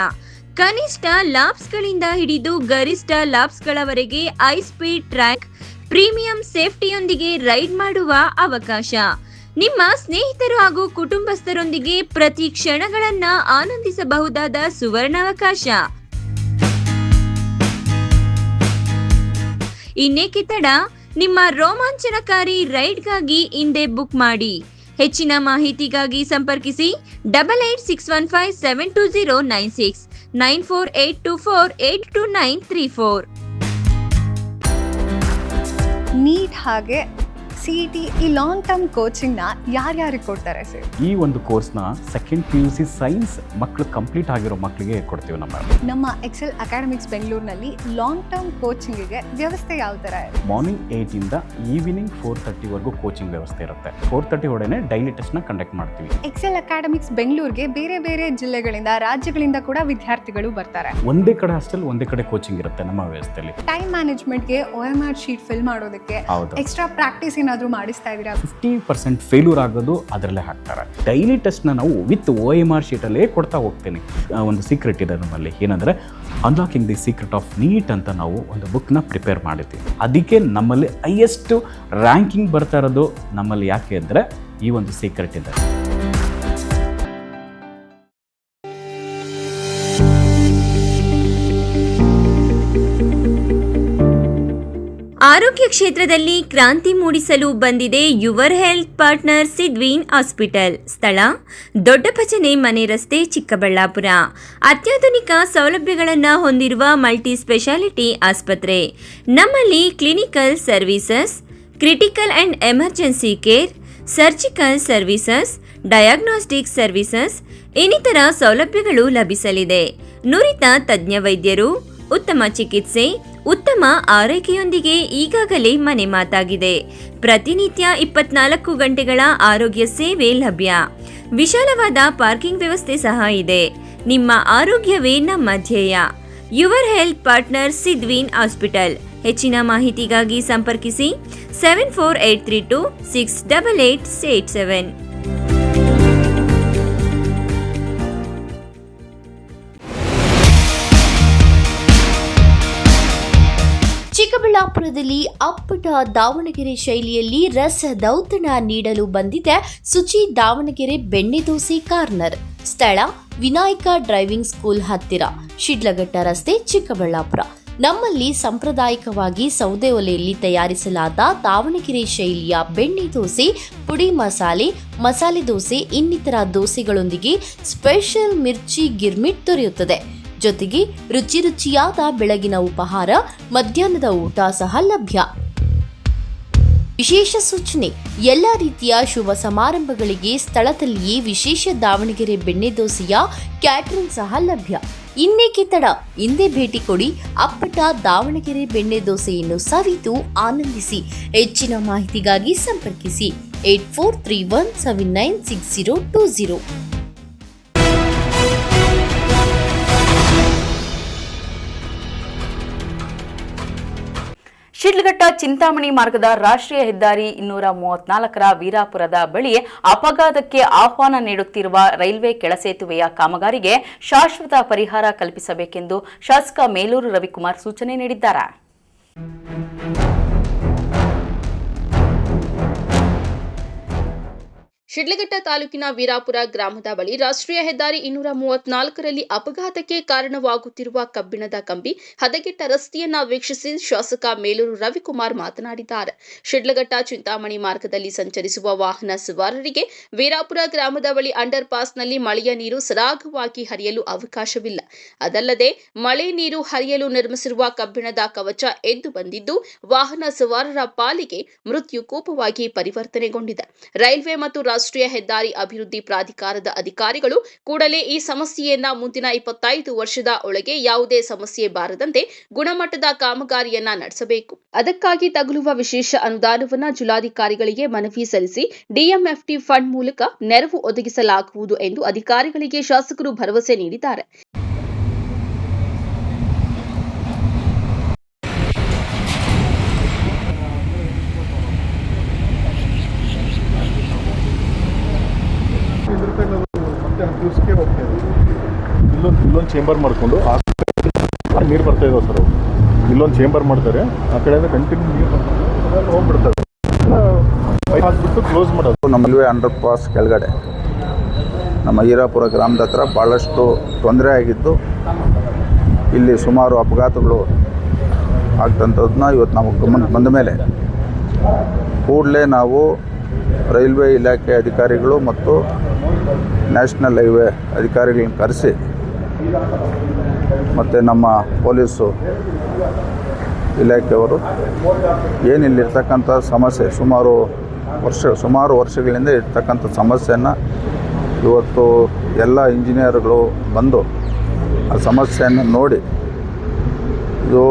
S12: ಕನಿಷ್ಠ ಲಾಪ್ಸ್ಗಳಿಂದ ಹಿಡಿದು ಗರಿಷ್ಠ ಲಾಪ್ಸ್ಗಳವರೆಗೆ ಹೈ ಸ್ಪೀಡ್ ಟ್ರ್ಯಾಕ್, ಪ್ರೀಮಿಯಂ ಸೇಫ್ಟಿಯೊಂದಿಗೆ ರೈಡ್ ಮಾಡುವ ಅವಕಾಶ. ನಿಮ್ಮ ಸ್ನೇಹಿತರು ಹಾಗೂ ಕುಟುಂಬಸ್ಥರೊಂದಿಗೆ ಪ್ರತಿ ಕ್ಷಣಗಳನ್ನ ಆನಂದಿಸಬಹುದಾದ ಸುವರ್ಣಾವಕಾಶ. ಇನ್ನೇಕೆ ತಡ, ನಿಮ್ಮ ರೋಮಾಂಚನಕಾರಿ ರೈಡ್ಗಾಗಿ ಹಿಂದೆ ಬುಕ್ ಮಾಡಿ. ಹೆಚ್ಚಿನ ಮಾಹಿತಿಗಾಗಿ ಸಂಪರ್ಕಿಸಿ 8861572096 9482482934.
S10: ನೀಟ್ ಹಾಗೆ CET ಈ ಲಾಂಗ್ ಟರ್ಮ್ ಕೋಚಿಂಗ್ನ ಯಾರ್ಯಾರಿಗೆ ಕೊಡ್ತಾರೆ ಸರ್?
S13: ಈ ಒಂದು ಕೋರ್ಸ್ನ ಸೆಕೆಂಡ್ PUC ಸೈನ್ಸ್ ಮಕ್ಕಳು ಕಂಪ್ಲೀಟ್ ಆಗಿರೋ ಮಕ್ಕಳಿಗೆ ಕೊಡ್ತೀವಿ
S10: ನಮ್ಮ ಎಕ್ಸೆಲ್ ಅಕಾಡೆಮಿಕ್ಸ್ ಬೆಂಗಳೂರಿನಲ್ಲಿ ಲಾಂಗ್ ಟರ್ಮ್ ಕೋಚಿಂಗಿಗೆ ವ್ಯವಸ್ಥೆ ಯಾವ ಥರ ಇದೆ?
S13: ಮಾರ್ನಿಂಗ್ 8 ಇಂದ ಈವ್ನಿಂಗ್ 4:30ವರೆಗೂ ಕೋಚಿಂಗ್ ವ್ಯವಸ್ಥೆ ಇರುತ್ತೆ. 4:30 ಒಳಗಡೆ ಡೈಲಿ ಟೆಸ್ಟ್ನ ಕಂಡಕ್ಟ್ ಮಾಡ್ತೀವಿ.
S10: ಎಕ್ಸೆಲ್ ಅಕಾಡೆಮಿಕ್ಸ್ ಬೆಂಗಳೂರಿಗೆ ಬೇರೆ ಬೇರೆ ಜಿಲ್ಲೆಗಳಿಂದ, ರಾಜ್ಯಗಳಿಂದ ಕೂಡ ವಿದ್ಯಾರ್ಥಿಗಳು ಬರ್ತಾರೆ.
S13: ಒಂದೇ ಕಡೆ ಹಾಸ್ಟೆಲ್, ಒಂದೇ ಕಡೆ ಕೋಚಿಂಗ್ ಇರುತ್ತೆ ನಮ್ಮ ವ್ಯವಸ್ಥೆಯಲ್ಲಿ.
S10: ಟೈಮ್ ಮ್ಯಾನೇಜ್ಮೆಂಟ್ಗೆ OMR ಶೀಟ್ ಫಿಲ್ ಮಾಡೋದಕ್ಕೆ ಎಕ್ಸ್ಟ್ರಾ ಪ್ರಾಕ್ಟೀಸ್ ಏನಾದರೂ ಮಾಡಿಸ್ತಾ ಇದ್ದೀರಾ?
S13: 50% ಫೇಲ್ಯೂರ್ ಆಗೋದು ಅದರಲ್ಲೇ ಹಾಕ್ತಾರೆ. ಡೈಲಿ ಟೆಸ್ಟ್ನ ನಾವು ವಿತ್ OMR ಶೀಟಲ್ಲೇ ಕೊಡ್ತಾ ಹೋಗ್ತೀನಿ. ಒಂದು ಸೀಕ್ರೆಟ್ ಇದೆ ನಮ್ಮಲ್ಲಿ, ಏನಂದರೆ unlocking the secret of NEET ಅಂತ ನಾವು ಒಂದು ಬುಕ್ನ ಪ್ರಿಪೇರ್ ಮಾಡಿದ್ದೀವಿ. ಅದಕ್ಕೆ ನಮ್ಮಲ್ಲಿ ಹೈಯೆಸ್ಟ್ ರ್ಯಾಂಕಿಂಗ್ ಬರ್ತಾ ಇರೋದು ನಮ್ಮಲ್ಲಿ. ಯಾಕೆ ಅಂದರೆ ಈ ಒಂದು ಸೀಕ್ರೆಟ್ ಇದೆ.
S12: ಆರೋಗ್ಯ ಕ್ಷೇತ್ರದಲ್ಲಿ ಕ್ರಾಂತಿ ಮೂಡಿಸಲು ಬಂದಿದೆ your health partner Sidveen hospital. ಸ್ಥಳ ದೊಡ್ಡಪಚನೆ ಮನೆ ರಸ್ತೆ, ಚಿಕ್ಕಬಳ್ಳಾಪುರ. ಅತ್ಯಾಧುನಿಕ ಸೌಲಭ್ಯಗಳನ್ನು ಹೊಂದಿರುವ ಮಲ್ಟಿ ಸ್ಪೆಷಾಲಿಟಿ ಆಸ್ಪತ್ರೆ. ನಮ್ಮಲ್ಲಿ clinical services, critical and emergency care, surgical services, diagnostic services ಇನ್ನಿತರ ಸೌಲಭ್ಯಗಳು ಲಭಿಸಲಿದೆ. ನುರಿತ ತಜ್ಞ ವೈದ್ಯರು, ಉತ್ತಮ ಚಿಕಿತ್ಸೆ, ಉತ್ತಮ ಆರೈಕೆಯೊಂದಿಗೆ ಈಗಾಗಲೇ ಮನೆ ಮಾತಾಗಿದೆ. ಪ್ರತಿನಿತ್ಯ 24 ಗಂಟೆಗಳ ಆರೋಗ್ಯ ಸೇವೆ ಲಭ್ಯ. ವಿಶಾಲವಾದ ಪಾರ್ಕಿಂಗ್ ವ್ಯವಸ್ಥೆ ಸಹ ಇದೆ. ನಿಮ್ಮ ಆರೋಗ್ಯವೇ ನಮ್ಮ ಧ್ಯೇಯ. Your health partner Sidveen hospital. ಹೆಚ್ಚಿನ ಮಾಹಿತಿಗಾಗಿ ಸಂಪರ್ಕಿಸಿ 7483268887.
S8: ಚಿಕ್ಕಬಳ್ಳಾಪುರದಲ್ಲಿ ಅಪ್ಪಟ ದಾವಣಗೆರೆ ಶೈಲಿಯಲ್ಲಿ ರಸದೌತಣ ನೀಡಲು ಬಂದಿದೆ ಸುಚಿ ದಾವಣಗೆರೆ ಬೆಣ್ಣೆ ದೋಸೆ ಕಾರ್ನರ್. ಸ್ಥಳ ವಿನಾಯಕ ಡ್ರೈವಿಂಗ್ ಸ್ಕೂಲ್ ಹತ್ತಿರ, ಶಿಡ್ಲಘಟ್ಟ ರಸ್ತೆ, ಚಿಕ್ಕಬಳ್ಳಾಪುರ. ನಮ್ಮಲ್ಲಿ ಸಾಂಪ್ರದಾಯಿಕವಾಗಿ ಸೌದೆ ಒಲೆಯಲ್ಲಿ ತಯಾರಿಸಲಾದ ದಾವಣಗೆರೆ ಶೈಲಿಯ ಬೆಣ್ಣೆ ದೋಸೆ, ಪುಡಿ ಮಸಾಲೆ, ಮಸಾಲೆ ದೋಸೆ ಇನ್ನಿತರ ದೋಸೆಗಳೊಂದಿಗೆ ಸ್ಪೆಷಲ್ ಮಿರ್ಚಿ ಗಿರ್ಮಿಟ್ ದೊರೆಯುತ್ತದೆ. ಜೊತೆಗೆ ರುಚಿ ರುಚಿಯಾದ ಬೆಳಗಿನ ಉಪಹಾರ, ಮಧ್ಯಾಹ್ನದ ಊಟ ಸಹ ಲಭ್ಯ. ವಿಶೇಷ ಸೂಚನೆ: ಎಲ್ಲ ರೀತಿಯ ಶುಭ ಸಮಾರಂಭಗಳಿಗೆ ಸ್ಥಳದಲ್ಲಿಯೇ ವಿಶೇಷ ದಾವಣಗೆರೆ ಬೆಣ್ಣೆ ದೋಸೆಯ ಕ್ಯಾಟರಿಂಗ್ ಸಹ ಲಭ್ಯ. ಇನ್ನೇಕೆ ತಡ, ಹಿಂದೆ ಭೇಟಿ ಕೊಡಿ. ಅಪ್ಪಟ ದಾವಣಗೆರೆ ಬೆಣ್ಣೆ ದೋಸೆಯನ್ನು ಸವಿದು ಆನಂದಿಸಿ. ಹೆಚ್ಚಿನ ಮಾಹಿತಿಗಾಗಿ ಸಂಪರ್ಕಿಸಿ 8431796020.
S1: ಶಿಡ್ಲಘಟ್ಟ ಚಿಂತಾಮಣಿ ಮಾರ್ಗದ ರಾಷ್ಟ್ರೀಯ ಹೆದ್ದಾರಿ 234ರ ವೀರಾಪುರದ ಬಳಿ ಅಪಘಾತಕ್ಕೆ ಆಹ್ವಾನ ನೀಡುತ್ತಿರುವ ರೈಲ್ವೆ ಕೆಳಸೇತುವೆಯ ಕಾಮಗಾರಿಗೆ ಶಾಶ್ವತ ಪರಿಹಾರ ಕಲ್ಪಿಸಬೇಕೆಂದು ಶಾಸಕ ಮೇಲೂರು ರವಿಕುಮಾರ್ ಸೂಚನೆ ನೀಡಿದ್ದಾರೆ.
S8: ಶಿಡ್ಲಘಟ್ಟ ತಾಲೂಕಿನ ವೀರಾಪುರ ಗ್ರಾಮದ ಬಳಿ ರಾಷ್ಟ್ರೀಯ ಹೆದ್ದಾರಿ 234ರಲ್ಲಿ ಅಪಘಾತಕ್ಕೆ ಕಾರಣವಾಗುತ್ತಿರುವ ಕಬ್ಬಿಣದ ಕಂಬಿ ಹದಗೆಟ್ಟ ರಸ್ತೆಯನ್ನ ವೀಕ್ಷಿಸಿ ಶಾಸಕ ಮೇಲೂರು ರವಿಕುಮಾರ್ ಮಾತನಾಡಿದ್ದಾರೆ. ಶಿಡ್ಲಘಟ್ಟ ಚಿಂತಾಮಣಿ ಮಾರ್ಗದಲ್ಲಿ ಸಂಚರಿಸುವ ವಾಹನ ಸವಾರರಿಗೆ ವೀರಾಪುರ ಗ್ರಾಮದ ಬಳಿ ಅಂಡರ್ ಪಾಸ್ನಲ್ಲಿ ಮಳೆಯ ನೀರು ಸರಾಗವಾಗಿ ಹರಿಯಲು ಅವಕಾಶವಿಲ್ಲ. ಅದಲ್ಲದೆ ಮಳೆ ನೀರು ಹರಿಯಲು ನಿರ್ಮಿಸಿರುವ ಕಬ್ಬಿಣದ ಕವಚ ಎದ್ದು ಬಂದಿದ್ದು ವಾಹನ ಸವಾರರ ಪಾಲಿಗೆ ಮೃತ್ಯುಕೂಪವಾಗಿ ಪರಿವರ್ತನೆಗೊಂಡಿದೆ. ರೈಲ್ವೆ ಮತ್ತು ರಾಷ್ಟ್ರೀಯ ಹೆದ್ದಾರಿ ಅಭಿವೃದ್ಧಿ ಪ್ರಾಧಿಕಾರದ ಅಧಿಕಾರಿಗಳು ಕೂಡಲೇ ಈ ಸಮಸ್ಯೆಯನ್ನ ಮುಂದಿನ 25 ವರ್ಷದ ಒಳಗೆ ಯಾವುದೇ ಸಮಸ್ಯೆ ಬಾರದಂತೆ ಗುಣಮಟ್ಟದ ಕಾಮಗಾರಿಯನ್ನ ನಡೆಸಬೇಕು. ಅದಕ್ಕಾಗಿ ತಗುಲುವ ವಿಶೇಷ ಅನುದಾನವನ್ನ ಜಿಲ್ಲಾಧಿಕಾರಿಗಳಿಗೆ ಮನವಿ ಸಲ್ಲಿಸಿ ಡಿಎಂಎಫ್ಟಿ ಫಂಡ್ ಮೂಲಕ ನೆರವು ಒದಗಿಸಲಾಗುವುದು ಎಂದು ಅಧಿಕಾರಿಗಳಿಗೆ ಶಾಸಕರು ಭರವಸೆ ನೀಡಿದ್ದಾರೆ.
S3: ದಿವಸಕ್ಕೆ ಹೋಗ್ತಾ ಇದೆ. ಇಲ್ಲೊಂದು ಚೇಂಬರ್ ಮಾಡಿಕೊಂಡು ಆ ನೀರು ಬರ್ತಾ ಇದಾವೆ ಸರ್. ಇಲ್ಲೊಂದು ಚೇಂಬರ್ ಮಾಡ್ತಾರೆ, ಆ ಕಡೆಯಿಂದ ಕಂಟಿನ್ಯೂ ನೀರು ಹೋಗ್ಬಿಡ್ತಾರೆ. ಹಾಕ್ಬಿಟ್ಟು ಕ್ಲೋಸ್ ಮಾಡೋದು.
S14: ನಮ್ಮ ರೈಲ್ವೆ ಅಂಡರ್ ಪಾಸ್ ಕೆಳಗಡೆ ನಮ್ಮ ವೀರಾಪುರ ಗ್ರಾಮದ ಹತ್ರ ಭಾಳಷ್ಟು ತೊಂದರೆ ಆಗಿದ್ದು ಇಲ್ಲಿ ಸುಮಾರು ಅಪಘಾತಗಳು ಆಗ್ತಂಥದ್ದನ್ನ ಇವತ್ತು ನಾವು ಗಮನಕ್ಕೆ ಬಂದ ಮೇಲೆ ಕೂಡಲೇ ನಾವು ರೈಲ್ವೆ ಇಲಾಖೆ ಅಧಿಕಾರಿಗಳು ಮತ್ತು ನ್ಯಾಷನಲ್ ಹೈವೇ ಅಧಿಕಾರಿಗಳನ್ನ ಕರೆಸಿ ಮತ್ತು ನಮ್ಮ ಪೊಲೀಸು ಇಲಾಖೆಯವರು ಏನಿಲ್ಲಿರ್ತಕ್ಕಂಥ ಸಮಸ್ಯೆ ಸುಮಾರು ವರ್ಷಗಳಿಂದ ಇರ್ತಕ್ಕಂಥ ಸಮಸ್ಯೆಯನ್ನು ಇವತ್ತು ಎಲ್ಲ ಇಂಜಿನಿಯರ್ಗಳು ಬಂದು ಆ ಸಮಸ್ಯೆಯನ್ನು ನೋಡಿ ಇದು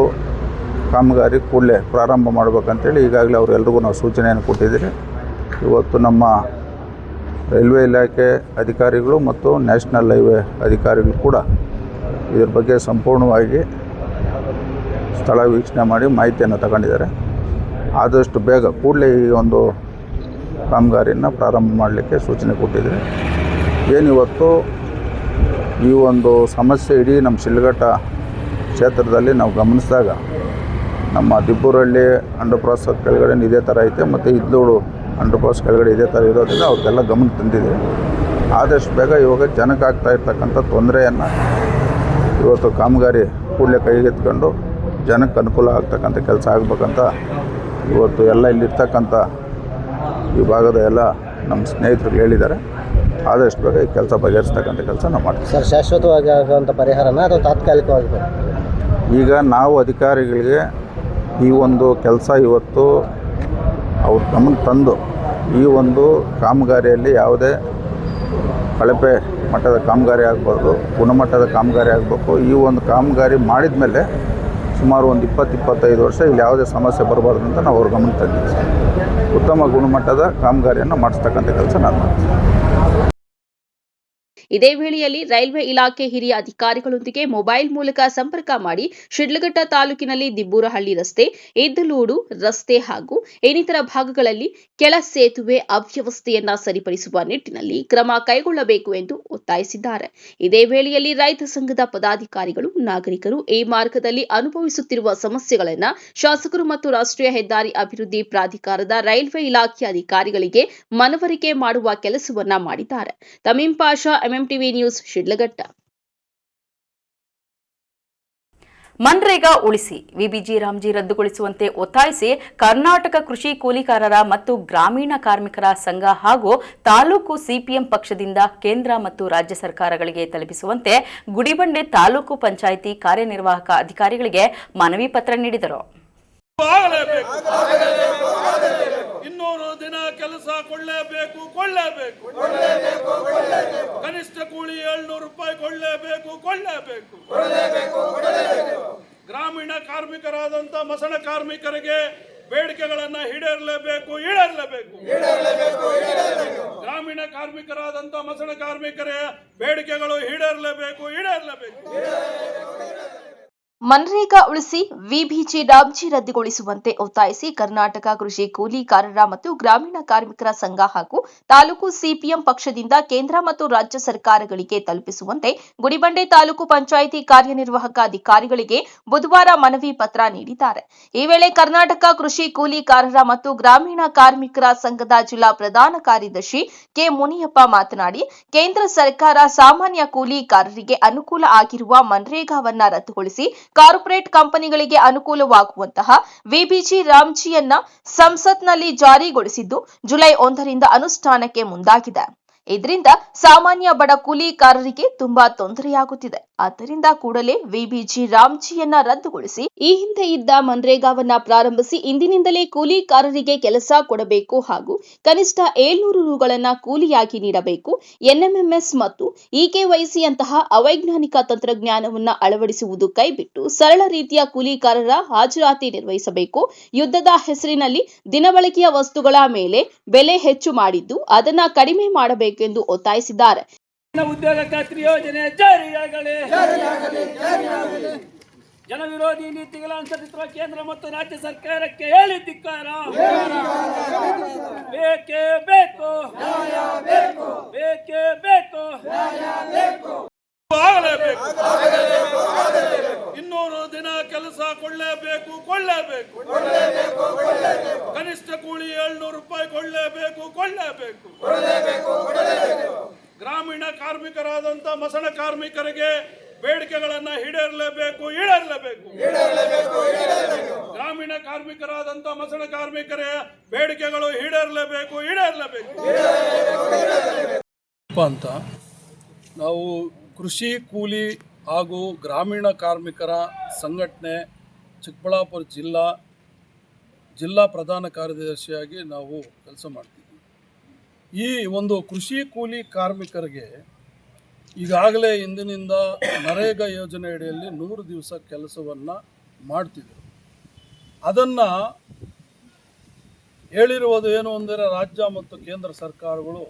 S14: ಕಾಮಗಾರಿ ಕೂಡಲೇ ಪ್ರಾರಂಭ ಮಾಡಬೇಕಂತೇಳಿ ಈಗಾಗಲೇ ಅವರೆಲ್ಲರಿಗೂ ನಾವು ಸೂಚನೆಯನ್ನು ಕೊಟ್ಟಿದ್ದೀರಿ. ಇವತ್ತು ನಮ್ಮ ರೈಲ್ವೆ ಇಲಾಖೆ ಅಧಿಕಾರಿಗಳು ಮತ್ತು ನ್ಯಾಷನಲ್ ಹೈವೇ ಅಧಿಕಾರಿಗಳು ಕೂಡ ಇದ್ರ ಬಗ್ಗೆ ಸಂಪೂರ್ಣವಾಗಿ ಸ್ಥಳ ವೀಕ್ಷಣೆ ಮಾಡಿ ಮಾಹಿತಿಯನ್ನು ತಗೊಂಡಿದ್ದಾರೆ. ಆದಷ್ಟು ಬೇಗ ಕೂಡಲೇ ಈ ಒಂದು ಕಾಮಗಾರಿಯನ್ನು ಪ್ರಾರಂಭ ಮಾಡಲಿಕ್ಕೆ ಸೂಚನೆ ಕೊಟ್ಟಿದ್ದಾರೆ. ಏನಿವತ್ತು ಈ ಒಂದು ಸಮಸ್ಯೆ ಇಡೀ ನಮ್ಮ ಶಿಡ್ಲಘಟ್ಟ ಕ್ಷೇತ್ರದಲ್ಲಿ ನಾವು ಗಮನಿಸಿದಾಗ ನಮ್ಮ ದಿಬ್ಬೂರಹಳ್ಳಿ ಅಂಡರ್ ಪಾಸ್ ಕೆಳಗಡೆ ಇದೇ ಥರ ಐತೆ ಮತ್ತು ಇದ್ದೋಳು ಅಂಡರ್ ಪಾಸ್ ಕೆಳಗಡೆ ಇದೇ ಥರ ಇರೋದ್ರಿಂದ ಅವ್ರಿಗೆಲ್ಲ ಗಮನ ತಂದಿದ್ದೀವಿ. ಆದಷ್ಟು ಬೇಗ ಇವಾಗ ಜನಕ್ಕೆ ಆಗ್ತಾ ಇರ್ತಕ್ಕಂಥ ತೊಂದರೆಯನ್ನು ಇವತ್ತು ಕಾಮಗಾರಿ ಕೂಡಲೇ ಕೈಗೆತ್ಕೊಂಡು ಜನಕ್ಕೆ ಅನುಕೂಲ ಆಗ್ತಕ್ಕಂಥ ಕೆಲಸ ಆಗಬೇಕಂತ ಇವತ್ತು ಎಲ್ಲ ಇಲ್ಲಿರ್ತಕ್ಕಂಥ ಈ ಭಾಗದ ಎಲ್ಲ ನಮ್ಮ ಸ್ನೇಹಿತರು ಹೇಳಿದ್ದಾರೆ. ಆದಷ್ಟು ಬೇಗ ಈ ಕೆಲಸ ಬಗೆಹರಿಸ್ತಕ್ಕಂಥ ಕೆಲಸ ನಾವು ಮಾಡ್ತೀವಿ
S6: ಸರ್. ಶಾಶ್ವತವಾಗಿ ಆಗುವಂಥ ಪರಿಹಾರನ ಅಥವಾ ತಾತ್ಕಾಲಿಕವಾಗಿ?
S14: ಈಗ ನಾವು ಅಧಿಕಾರಿಗಳಿಗೆ ಈ ಒಂದು ಕೆಲಸ ಇವತ್ತು ಅವ್ರ ಗಮನಕ್ಕೆ ತಂದು ಈ ಒಂದು ಕಾಮಗಾರಿಯಲ್ಲಿ ಯಾವುದೇ ಕಳಪೆ ಮಟ್ಟದ ಕಾಮಗಾರಿ ಆಗಬಾರ್ದು, ಗುಣಮಟ್ಟದ ಕಾಮಗಾರಿ ಆಗಬೇಕು. ಈ ಒಂದು ಕಾಮಗಾರಿ ಮಾಡಿದ ಮೇಲೆ ಸುಮಾರು ಒಂದು 20-25 ವರ್ಷ ಇಲ್ಲಿ ಯಾವುದೇ ಸಮಸ್ಯೆ ಬರಬಾರ್ದು ಅಂತ ನಾವು ಅವ್ರ ಗಮನಕ್ಕೆ ತಂದಿದ್ದೀವಿ. ಉತ್ತಮ ಗುಣಮಟ್ಟದ ಕಾಮಗಾರಿಯನ್ನು ಮಾಡಿಸ್ತಕ್ಕಂಥ ಕೆಲಸ ನಾನು ಮಾಡ್ತೀನಿ.
S8: ಇದೇ ವೇಳೆಯಲ್ಲಿ ರೈಲ್ವೆ ಇಲಾಖೆ ಹಿರಿಯ ಅಧಿಕಾರಿಗಳೊಂದಿಗೆ ಮೊಬೈಲ್ ಮೂಲಕ ಸಂಪರ್ಕ ಮಾಡಿ ಶಿಡ್ಲಘಟ್ಟ ತಾಲೂಕಿನಲ್ಲಿ ದಿಬ್ಬೂರಹಳ್ಳಿ ರಸ್ತೆ, ಇದ್ದಲೂಡು ರಸ್ತೆ ಹಾಗೂ ಇನ್ನಿತರ ಭಾಗಗಳಲ್ಲಿ ಕೆಳ ಸೇತುವೆ ಅವ್ಯವಸ್ಥೆಯನ್ನ ಸರಿಪಡಿಸುವ ನಿಟ್ಟಿನಲ್ಲಿ ಕ್ರಮ ಕೈಗೊಳ್ಳಬೇಕು ಎಂದು ಒತ್ತಾಯಿಸಿದ್ದಾರೆ. ಇದೇ ವೇಳೆಯಲ್ಲಿ ರೈತ ಸಂಘದ ಪದಾಧಿಕಾರಿಗಳು, ನಾಗರಿಕರು ಈ ಮಾರ್ಗದಲ್ಲಿ ಅನುಭವಿಸುತ್ತಿರುವ ಸಮಸ್ಯೆಗಳನ್ನು ಶಾಸಕರು ಮತ್ತು ರಾಷ್ಟ್ರೀಯ ಹೆದ್ದಾರಿ ಅಭಿವೃದ್ಧಿ ಪ್ರಾಧಿಕಾರದ ರೈಲ್ವೆ ಇಲಾಖೆ ಅಧಿಕಾರಿಗಳಿಗೆ ಮನವರಿಕೆ ಮಾಡುವ ಕೆಲಸವನ್ನ ಮಾಡಿದ್ದಾರೆ. ತಮೀಂ ಪಾಷಾ, ಎಂಎಂಟಿವಿ ನ್ಯೂಸ್, ಶಿಡ್ಲಘಟ್ಟ.
S1: ಮನ್ರೇಗಾ ಉಳಿಸಿ, ವಿಬಿಜಿ ರಾಮ್ಜಿ ರದ್ದುಗೊಳಿಸುವಂತೆ ಒತ್ತಾಯಿಸಿ ಕರ್ನಾಟಕ ಕೃಷಿ ಕೂಲಿಕಾರರ ಮತ್ತು ಗ್ರಾಮೀಣ ಕಾರ್ಮಿಕರ ಸಂಘ ಹಾಗೂ ತಾಲೂಕು ಸಿಪಿಎಂ ಪಕ್ಷದಿಂದ ಕೇಂದ್ರ ಮತ್ತು ರಾಜ್ಯ ಸರ್ಕಾರಗಳಿಗೆ ತಲುಪಿಸುವಂತೆ ಗುಡಿಬಂಡೆ ತಾಲೂಕು ಪಂಚಾಯಿತಿ ಕಾರ್ಯನಿರ್ವಾಹಕ ಅಧಿಕಾರಿಗಳಿಗೆ ಮನವಿ ಪತ್ರ ನೀಡಿದರು.
S15: 200 ದಿನ ಕೆಲಸ ಕೊಳ್ಳಲೇಬೇಕು. ಕನಿಷ್ಠ ಕೂಲಿ 700 ರೂಪಾಯಿ ಕೊಳ್ಳಲೇಬೇಕು. ಗ್ರಾಮೀಣ ಕಾರ್ಮಿಕರಾದಂತ ಮಸಣ ಕಾರ್ಮಿಕರಿಗೆ ಬೇಡಿಕೆಗಳನ್ನ ಈಡೇರಲೇಬೇಕು. ಗ್ರಾಮೀಣ ಕಾರ್ಮಿಕರಾದಂತ ಮಸಣ ಕಾರ್ಮಿಕರ ಬೇಡಿಕೆಗಳು ಈಡೇರಲೇಬೇಕು.
S8: ಮನ್ರೇಗಾ ಉಳಿಸಿ ವಿಬಿಜಿ ರಾಮ್ಜಿ ರದ್ದುಗೊಳಿಸುವಂತೆ ಒತ್ತಾಯಿಸಿ ಕರ್ನಾಟಕ ಕೃಷಿ ಕೂಲಿಕಾರರ ಮತ್ತು ಗ್ರಾಮೀಣ ಕಾರ್ಮಿಕರ ಸಂಘ ಹಾಗೂ ತಾಲೂಕು ಸಿಪಿಎಂ ಪಕ್ಷದಿಂದ ಕೇಂದ್ರ ಮತ್ತು ರಾಜ್ಯ ಸರ್ಕಾರಗಳಿಗೆ ತಲುಪಿಸುವಂತೆ ಗುಡಿಬಂಡೆ ತಾಲೂಕು ಪಂಚಾಯಿತಿ ಕಾರ್ಯನಿರ್ವಾಹಕ ಅಧಿಕಾರಿಗಳಿಗೆ ಬುಧವಾರ ಮನವಿ ಪತ್ರ ನೀಡಿದ್ದಾರೆ. ಈ ವೇಳೆ ಕರ್ನಾಟಕ ಕೃಷಿ ಕೂಲಿಕಾರರ ಮತ್ತು ಗ್ರಾಮೀಣ ಕಾರ್ಮಿಕರ ಸಂಘದ ಜಿಲ್ಲಾ ಪ್ರಧಾನ ಕಾರ್ಯದರ್ಶಿ ಕೆ ಮುನಿಯಪ್ಪ ಮಾತನಾಡಿ, ಕೇಂದ್ರ ಸರ್ಕಾರ ಸಾಮಾನ್ಯ ಕೂಲಿಕಾರರಿಗೆ ಅನುಕೂಲ ಆಗಿರುವ ಮನ್ರೇಗಾವನ್ನ ರದ್ದುಗೊಳಿಸಿ ಕಾರ್ಪೊರೇಟ್ ಕಂಪನಿಗಳಿಗೆ ಅನುಕೂಲವಾಗುವಂತಹ ವಿಬಿಜಿ ರಾಮ್ಜಿಯನ್ನ ಸಂಸತ್ನಲ್ಲಿ ಜಾರಿಗೊಳಿಸಿದ್ದು ಜುಲೈ 1ರಿಂದ ಅನುಷ್ಠಾನಕ್ಕೆ ಮುಂದಾಗಿದೆ. ಇದರಿಂದ ಸಾಮಾನ್ಯ ಬಡ ಕೂಲಿಕಾರರಿಗೆ ತುಂಬಾ ತೊಂದರೆಯಾಗುತ್ತಿದೆ. ಆದ್ದರಿಂದ ಕೂಡಲೇ ವಿಬಿಜಿ ರಾಮ್ಜಿಯನ್ನ ರದ್ದುಗೊಳಿಸಿ ಈ ಹಿಂದೆ ಇದ್ದ ಮನ್ರೇಗಾವನ್ನ ಪ್ರಾರಂಭಿಸಿ ಇಂದಿನಿಂದಲೇ ಕೂಲಿಕಾರರಿಗೆ ಕೆಲಸ ಕೊಡಬೇಕು ಹಾಗೂ ಕನಿಷ್ಠ 700 ರುಗಳನ್ನ ಕೂಲಿಯಾಗಿ ನೀಡಬೇಕು. ಎನ್ಎಂಎಂಎಸ್ ಮತ್ತು ಇಕೆವೈಸಿಯಂತಹ ಅವೈಜ್ಞಾನಿಕ ತಂತ್ರಜ್ಞಾನವನ್ನ ಅಳವಡಿಸುವುದು ಕೈಬಿಟ್ಟು ಸರಳ ರೀತಿಯ ಕೂಲಿಕಾರರ ಹಾಜರಾತಿ ನಿರ್ವಹಿಸಬೇಕು. ಯುದ್ಧದ ಹೆಸರಿನಲ್ಲಿ ದಿನಬಳಕೆಯ ವಸ್ತುಗಳ ಮೇಲೆ ಬೆಲೆ ಹೆಚ್ಚು ಮಾಡಿದ್ದು ಅದನ್ನ ಕಡಿಮೆ ಮಾಡಬೇಕೆಂದು ಒತ್ತಾಯಿಸಿದ್ದಾರೆ.
S15: ಉದ್ಯೋಗ ಖಾತ್ರಿ ಯೋಜನೆ ಜಾರಿಯಾಗಲಿ. ಜನವಿರೋಧಿ ನೀತಿಗಳ ಅನುಸರಿಸುವ ಕೇಂದ್ರ ಮತ್ತು ರಾಜ್ಯ ಸರ್ಕಾರಕ್ಕೆ ಹೇಳಿ ಧಿಕ್ಕಾರ. ಬೇಕೇ ಬೇಕು, ಬೇಕೇ ಬೇಕು, ಆಗಲೇಬೇಕು. 200 ದಿನ ಕೆಲಸ ಕೊಳ್ಳೇಬೇಕು, ಕೊಳ್ಳೇಬೇಕು. ಕನಿಷ್ಠ ಕೂಲಿ 700 ರೂಪಾಯಿ ಕೊಳ್ಳೇಬೇಕು, ಕೊಳ್ಳೇಬೇಕು. ಗ್ರಾಮೀಣ ಕಾರ್ಮಿಕರಾದಂತ ಮಸಣ ಕಾರ್ಮಿಕರಿಗೆ ಬೇಡಿಕೆಗಳನ್ನ ಈಡೇರಲೇಬೇಕು, ಈಡೇರಲೇಬೇಕು. ಗ್ರಾಮೀಣ ಕಾರ್ಮಿಕರಾದಂತ ಮಸಣ ಕಾರ್ಮಿಕರ ಬೇಡಿಕೆಗಳು ಈಡೇರಲೇಬೇಕು, ಈಡೇರಲೇಬೇಕು ಅಂತ ನಾವು ಕೃಷಿ ಕೂಲಿ ಹಾಗೂ ಗ್ರಾಮೀಣ ಕಾರ್ಮಿಕರ ಸಂಘಟನೆ ಚಿಕ್ಕಬಳ್ಳಾಪುರ ಜಿಲ್ಲಾ ಪ್ರಧಾನ ಕಾರ್ಯದರ್ಶಿಯಾಗಿ ನಾವು ಕೆಲಸ ಮಾಡ್ತೀವಿ. ಈ ಒಂದು ಕೃಷಿ ಕೂಲಿ ಕಾರ್ಮಿಕರಿಗೆ ಈಗಾಗಲೇ ಇಂದಿನಿಂದ ನರೇಗಾ ಯೋಜನೆ ಅಡಿಯಲ್ಲಿ 100 ದಿವಸ ಕೆಲಸವನ್ನು ಮಾಡ್ತಿದ್ರು. ಅದನ್ನು ಹೇಳಿರುವುದು ಏನು ಅಂದರೆ ರಾಜ್ಯ ಮತ್ತು ಕೇಂದ್ರ ಸರ್ಕಾರಗಳು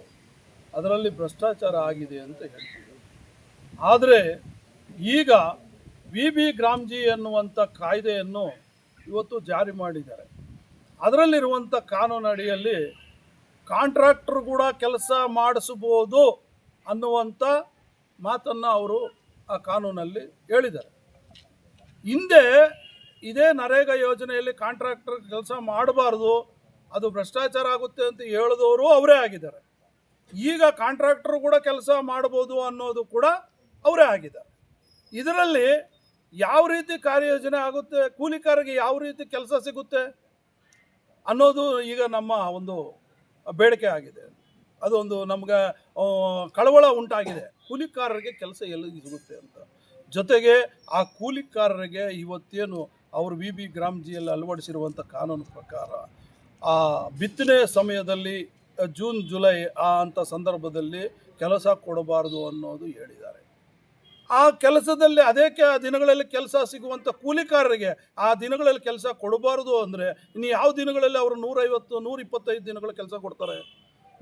S15: ಅದರಲ್ಲಿ ಭ್ರಷ್ಟಾಚಾರ ಆಗಿದೆ ಅಂತ ಹೇಳ್ತಿದ್ರು. ಆದರೆ ಈಗ ವಿಬಿ ರಾಮ್ಜಿ ಎನ್ನುವಂಥ ಕಾಯ್ದೆಯನ್ನು ಇವತ್ತು ಜಾರಿ ಮಾಡಿದ್ದಾರೆ. ಅದರಲ್ಲಿರುವಂಥ ಕಾನೂನು ಅಡಿಯಲ್ಲಿ ಕಾಂಟ್ರಾಕ್ಟರ್ ಕೂಡ ಕೆಲಸ ಮಾಡಿಸಬಹುದು ಅನ್ನುವಂಥ ಮಾತನ್ನು ಅವರು ಆ ಕಾನೂನಲ್ಲಿ ಹೇಳಿದ್ದಾರೆ. ಹಿಂದೆ ಇದೇ ನರೇಗಾ ಯೋಜನೆಯಲ್ಲಿ ಕಾಂಟ್ರಾಕ್ಟರ್ ಕೆಲಸ ಮಾಡಬಾರ್ದು, ಅದು ಭ್ರಷ್ಟಾಚಾರ ಆಗುತ್ತೆ ಅಂತ ಹೇಳಿದವರು ಅವರೇ ಆಗಿದ್ದಾರೆ. ಈಗ ಕಾಂಟ್ರಾಕ್ಟರ್ ಕೂಡ ಕೆಲಸ ಮಾಡ್ಬೋದು ಅನ್ನೋದು ಕೂಡ ಅವರೇ ಆಗಿದ್ದಾರೆ. ಇದರಲ್ಲಿ ಯಾವ ರೀತಿ ಕಾರ್ಯಯೋಜನೆ ಆಗುತ್ತೆ, ಕೂಲಿಕಾರರಿಗೆ ಯಾವ ರೀತಿ ಕೆಲಸ ಸಿಗುತ್ತೆ ಅನ್ನೋದು ಈಗ ನಮ್ಮ ಒಂದು ಬೇಡಿಕೆ ಆಗಿದೆ. ಅದೊಂದು ನಮ್ಗೆ ಕಳವಳ ಉಂಟಾಗಿದೆ. ಕೂಲಿಕಾರರಿಗೆ ಕೆಲಸ ಎಲ್ಲಿ ಸಿಗುತ್ತೆ ಅಂತ. ಜೊತೆಗೆ ಆ ಕೂಲಿಕಾರರಿಗೆ ಇವತ್ತೇನು ಅವರು ವಿಬಿ ರಾಮ್ಜಿಯಲ್ಲಿ ಅಳವಡಿಸಿರುವಂಥ ಕಾನೂನು ಪ್ರಕಾರ ಆ ಬಿತ್ತನೆ ಸಮಯದಲ್ಲಿ ಜೂನ್ ಜುಲೈ ಅಂಥ ಸಂದರ್ಭದಲ್ಲಿ ಕೆಲಸ ಕೊಡಬಾರ್ದು ಅನ್ನೋದು ಹೇಳಿದ್ದಾರೆ. ಆ ಕೆಲಸದಲ್ಲಿ ಅದೇ ದಿನಗಳಲ್ಲಿ ಕೆಲಸ ಸಿಗುವಂಥ ಕೂಲಿಕಾರರಿಗೆ ಆ ದಿನಗಳಲ್ಲಿ ಕೆಲಸ ಕೊಡಬಾರ್ದು ಅಂದರೆ ಇನ್ನು ಯಾವ ದಿನಗಳಲ್ಲಿ ಅವರು 150 125 ದಿನಗಳ ಕೆಲಸ ಕೊಡ್ತಾರೆ.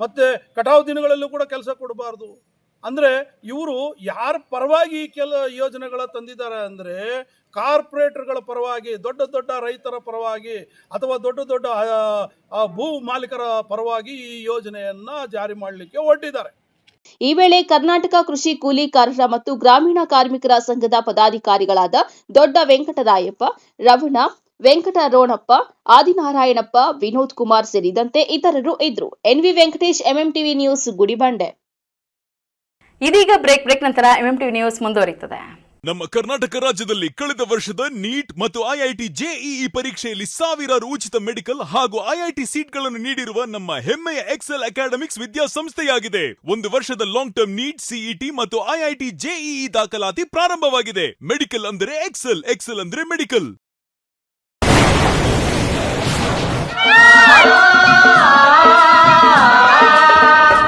S15: ಮತ್ತು ಕಟಾವು ದಿನಗಳಲ್ಲೂ ಕೂಡ ಕೆಲಸ ಕೊಡಬಾರ್ದು. ಅಂದರೆ ಇವರು ಯಾರ ಪರವಾಗಿ ಯೋಜನೆಗಳ ತಂದಿದ್ದಾರೆ ಅಂದರೆ ಕಾರ್ಪೊರೇಟರ್ಗಳ ಪರವಾಗಿ, ದೊಡ್ಡ ದೊಡ್ಡ ರೈತರ ಪರವಾಗಿ ಅಥವಾ ದೊಡ್ಡ ಭೂ ಮಾಲೀಕರ ಪರವಾಗಿ ಈ ಯೋಜನೆಯನ್ನು ಜಾರಿ ಮಾಡಲಿಕ್ಕೆ ಹೊರಟಿದ್ದಾರೆ.
S8: ಈ ವೇಳೆ ಕರ್ನಾಟಕ ಕೃಷಿ ಕೂಲಿಕಾರರ ಮತ್ತು ಗ್ರಾಮೀಣ ಕಾರ್ಮಿಕರ ಸಂಘದ ಪದಾಧಿಕಾರಿಗಳಾದ ದೊಡ್ಡ ವೆಂಕಟರಾಯಪ್ಪ, ರವಣ, ವೆಂಕಟರೋಣಪ್ಪ, ಆದಿನಾರಾಯಣಪ್ಪ, ವಿನೋದ್ ಕುಮಾರ್ ಸೇರಿದಂತೆ ಇತರರು ಇದ್ರು. NV Venkatesh, MMTV news, Gudibande.
S1: ಇದೀಗ ಬ್ರೇಕ್ ನಂತರ ಎಂಎಂಟಿವಿ ನ್ಯೂಸ್ ಮುಂದುವರಿಯುತ್ತದೆ.
S16: ನಮ್ಮ ಕರ್ನಾಟಕ ರಾಜ್ಯದಲ್ಲಿ ಕಳೆದ ವರ್ಷದ ನೀಟ್ ಮತ್ತು ಐಐಟಿ ಜೆಇಇ ಪರೀಕ್ಷೆಯಲ್ಲಿ ಸಾವಿರಾರು ಉಚಿತ ಮೆಡಿಕಲ್ ಹಾಗೂ ಐಐಟಿ ಸೀಟ್ಗಳನ್ನು ನೀಡಿರುವ ನಮ್ಮ ಹೆಮ್ಮೆಯ ಎಕ್ಸೆಲ್ ಅಕಾಡೆಮಿಕ್ಸ್ ವಿದ್ಯಾಸಂಸ್ಥೆಯಾಗಿದೆ. 1 ವರ್ಷದ ಲಾಂಗ್ ಟರ್ಮ್ ನೀಟ್, ಸಿಇಟಿ ಮತ್ತು ಐಐಟಿ ಜೆಇಇ ದಾಖಲಾತಿ ಪ್ರಾರಂಭವಾಗಿದೆ. ಮೆಡಿಕಲ್ ಅಂದರೆ ಎಕ್ಸೆಲ್, ಎಕ್ಸೆಲ್ ಅಂದರೆ ಮೆಡಿಕಲ್.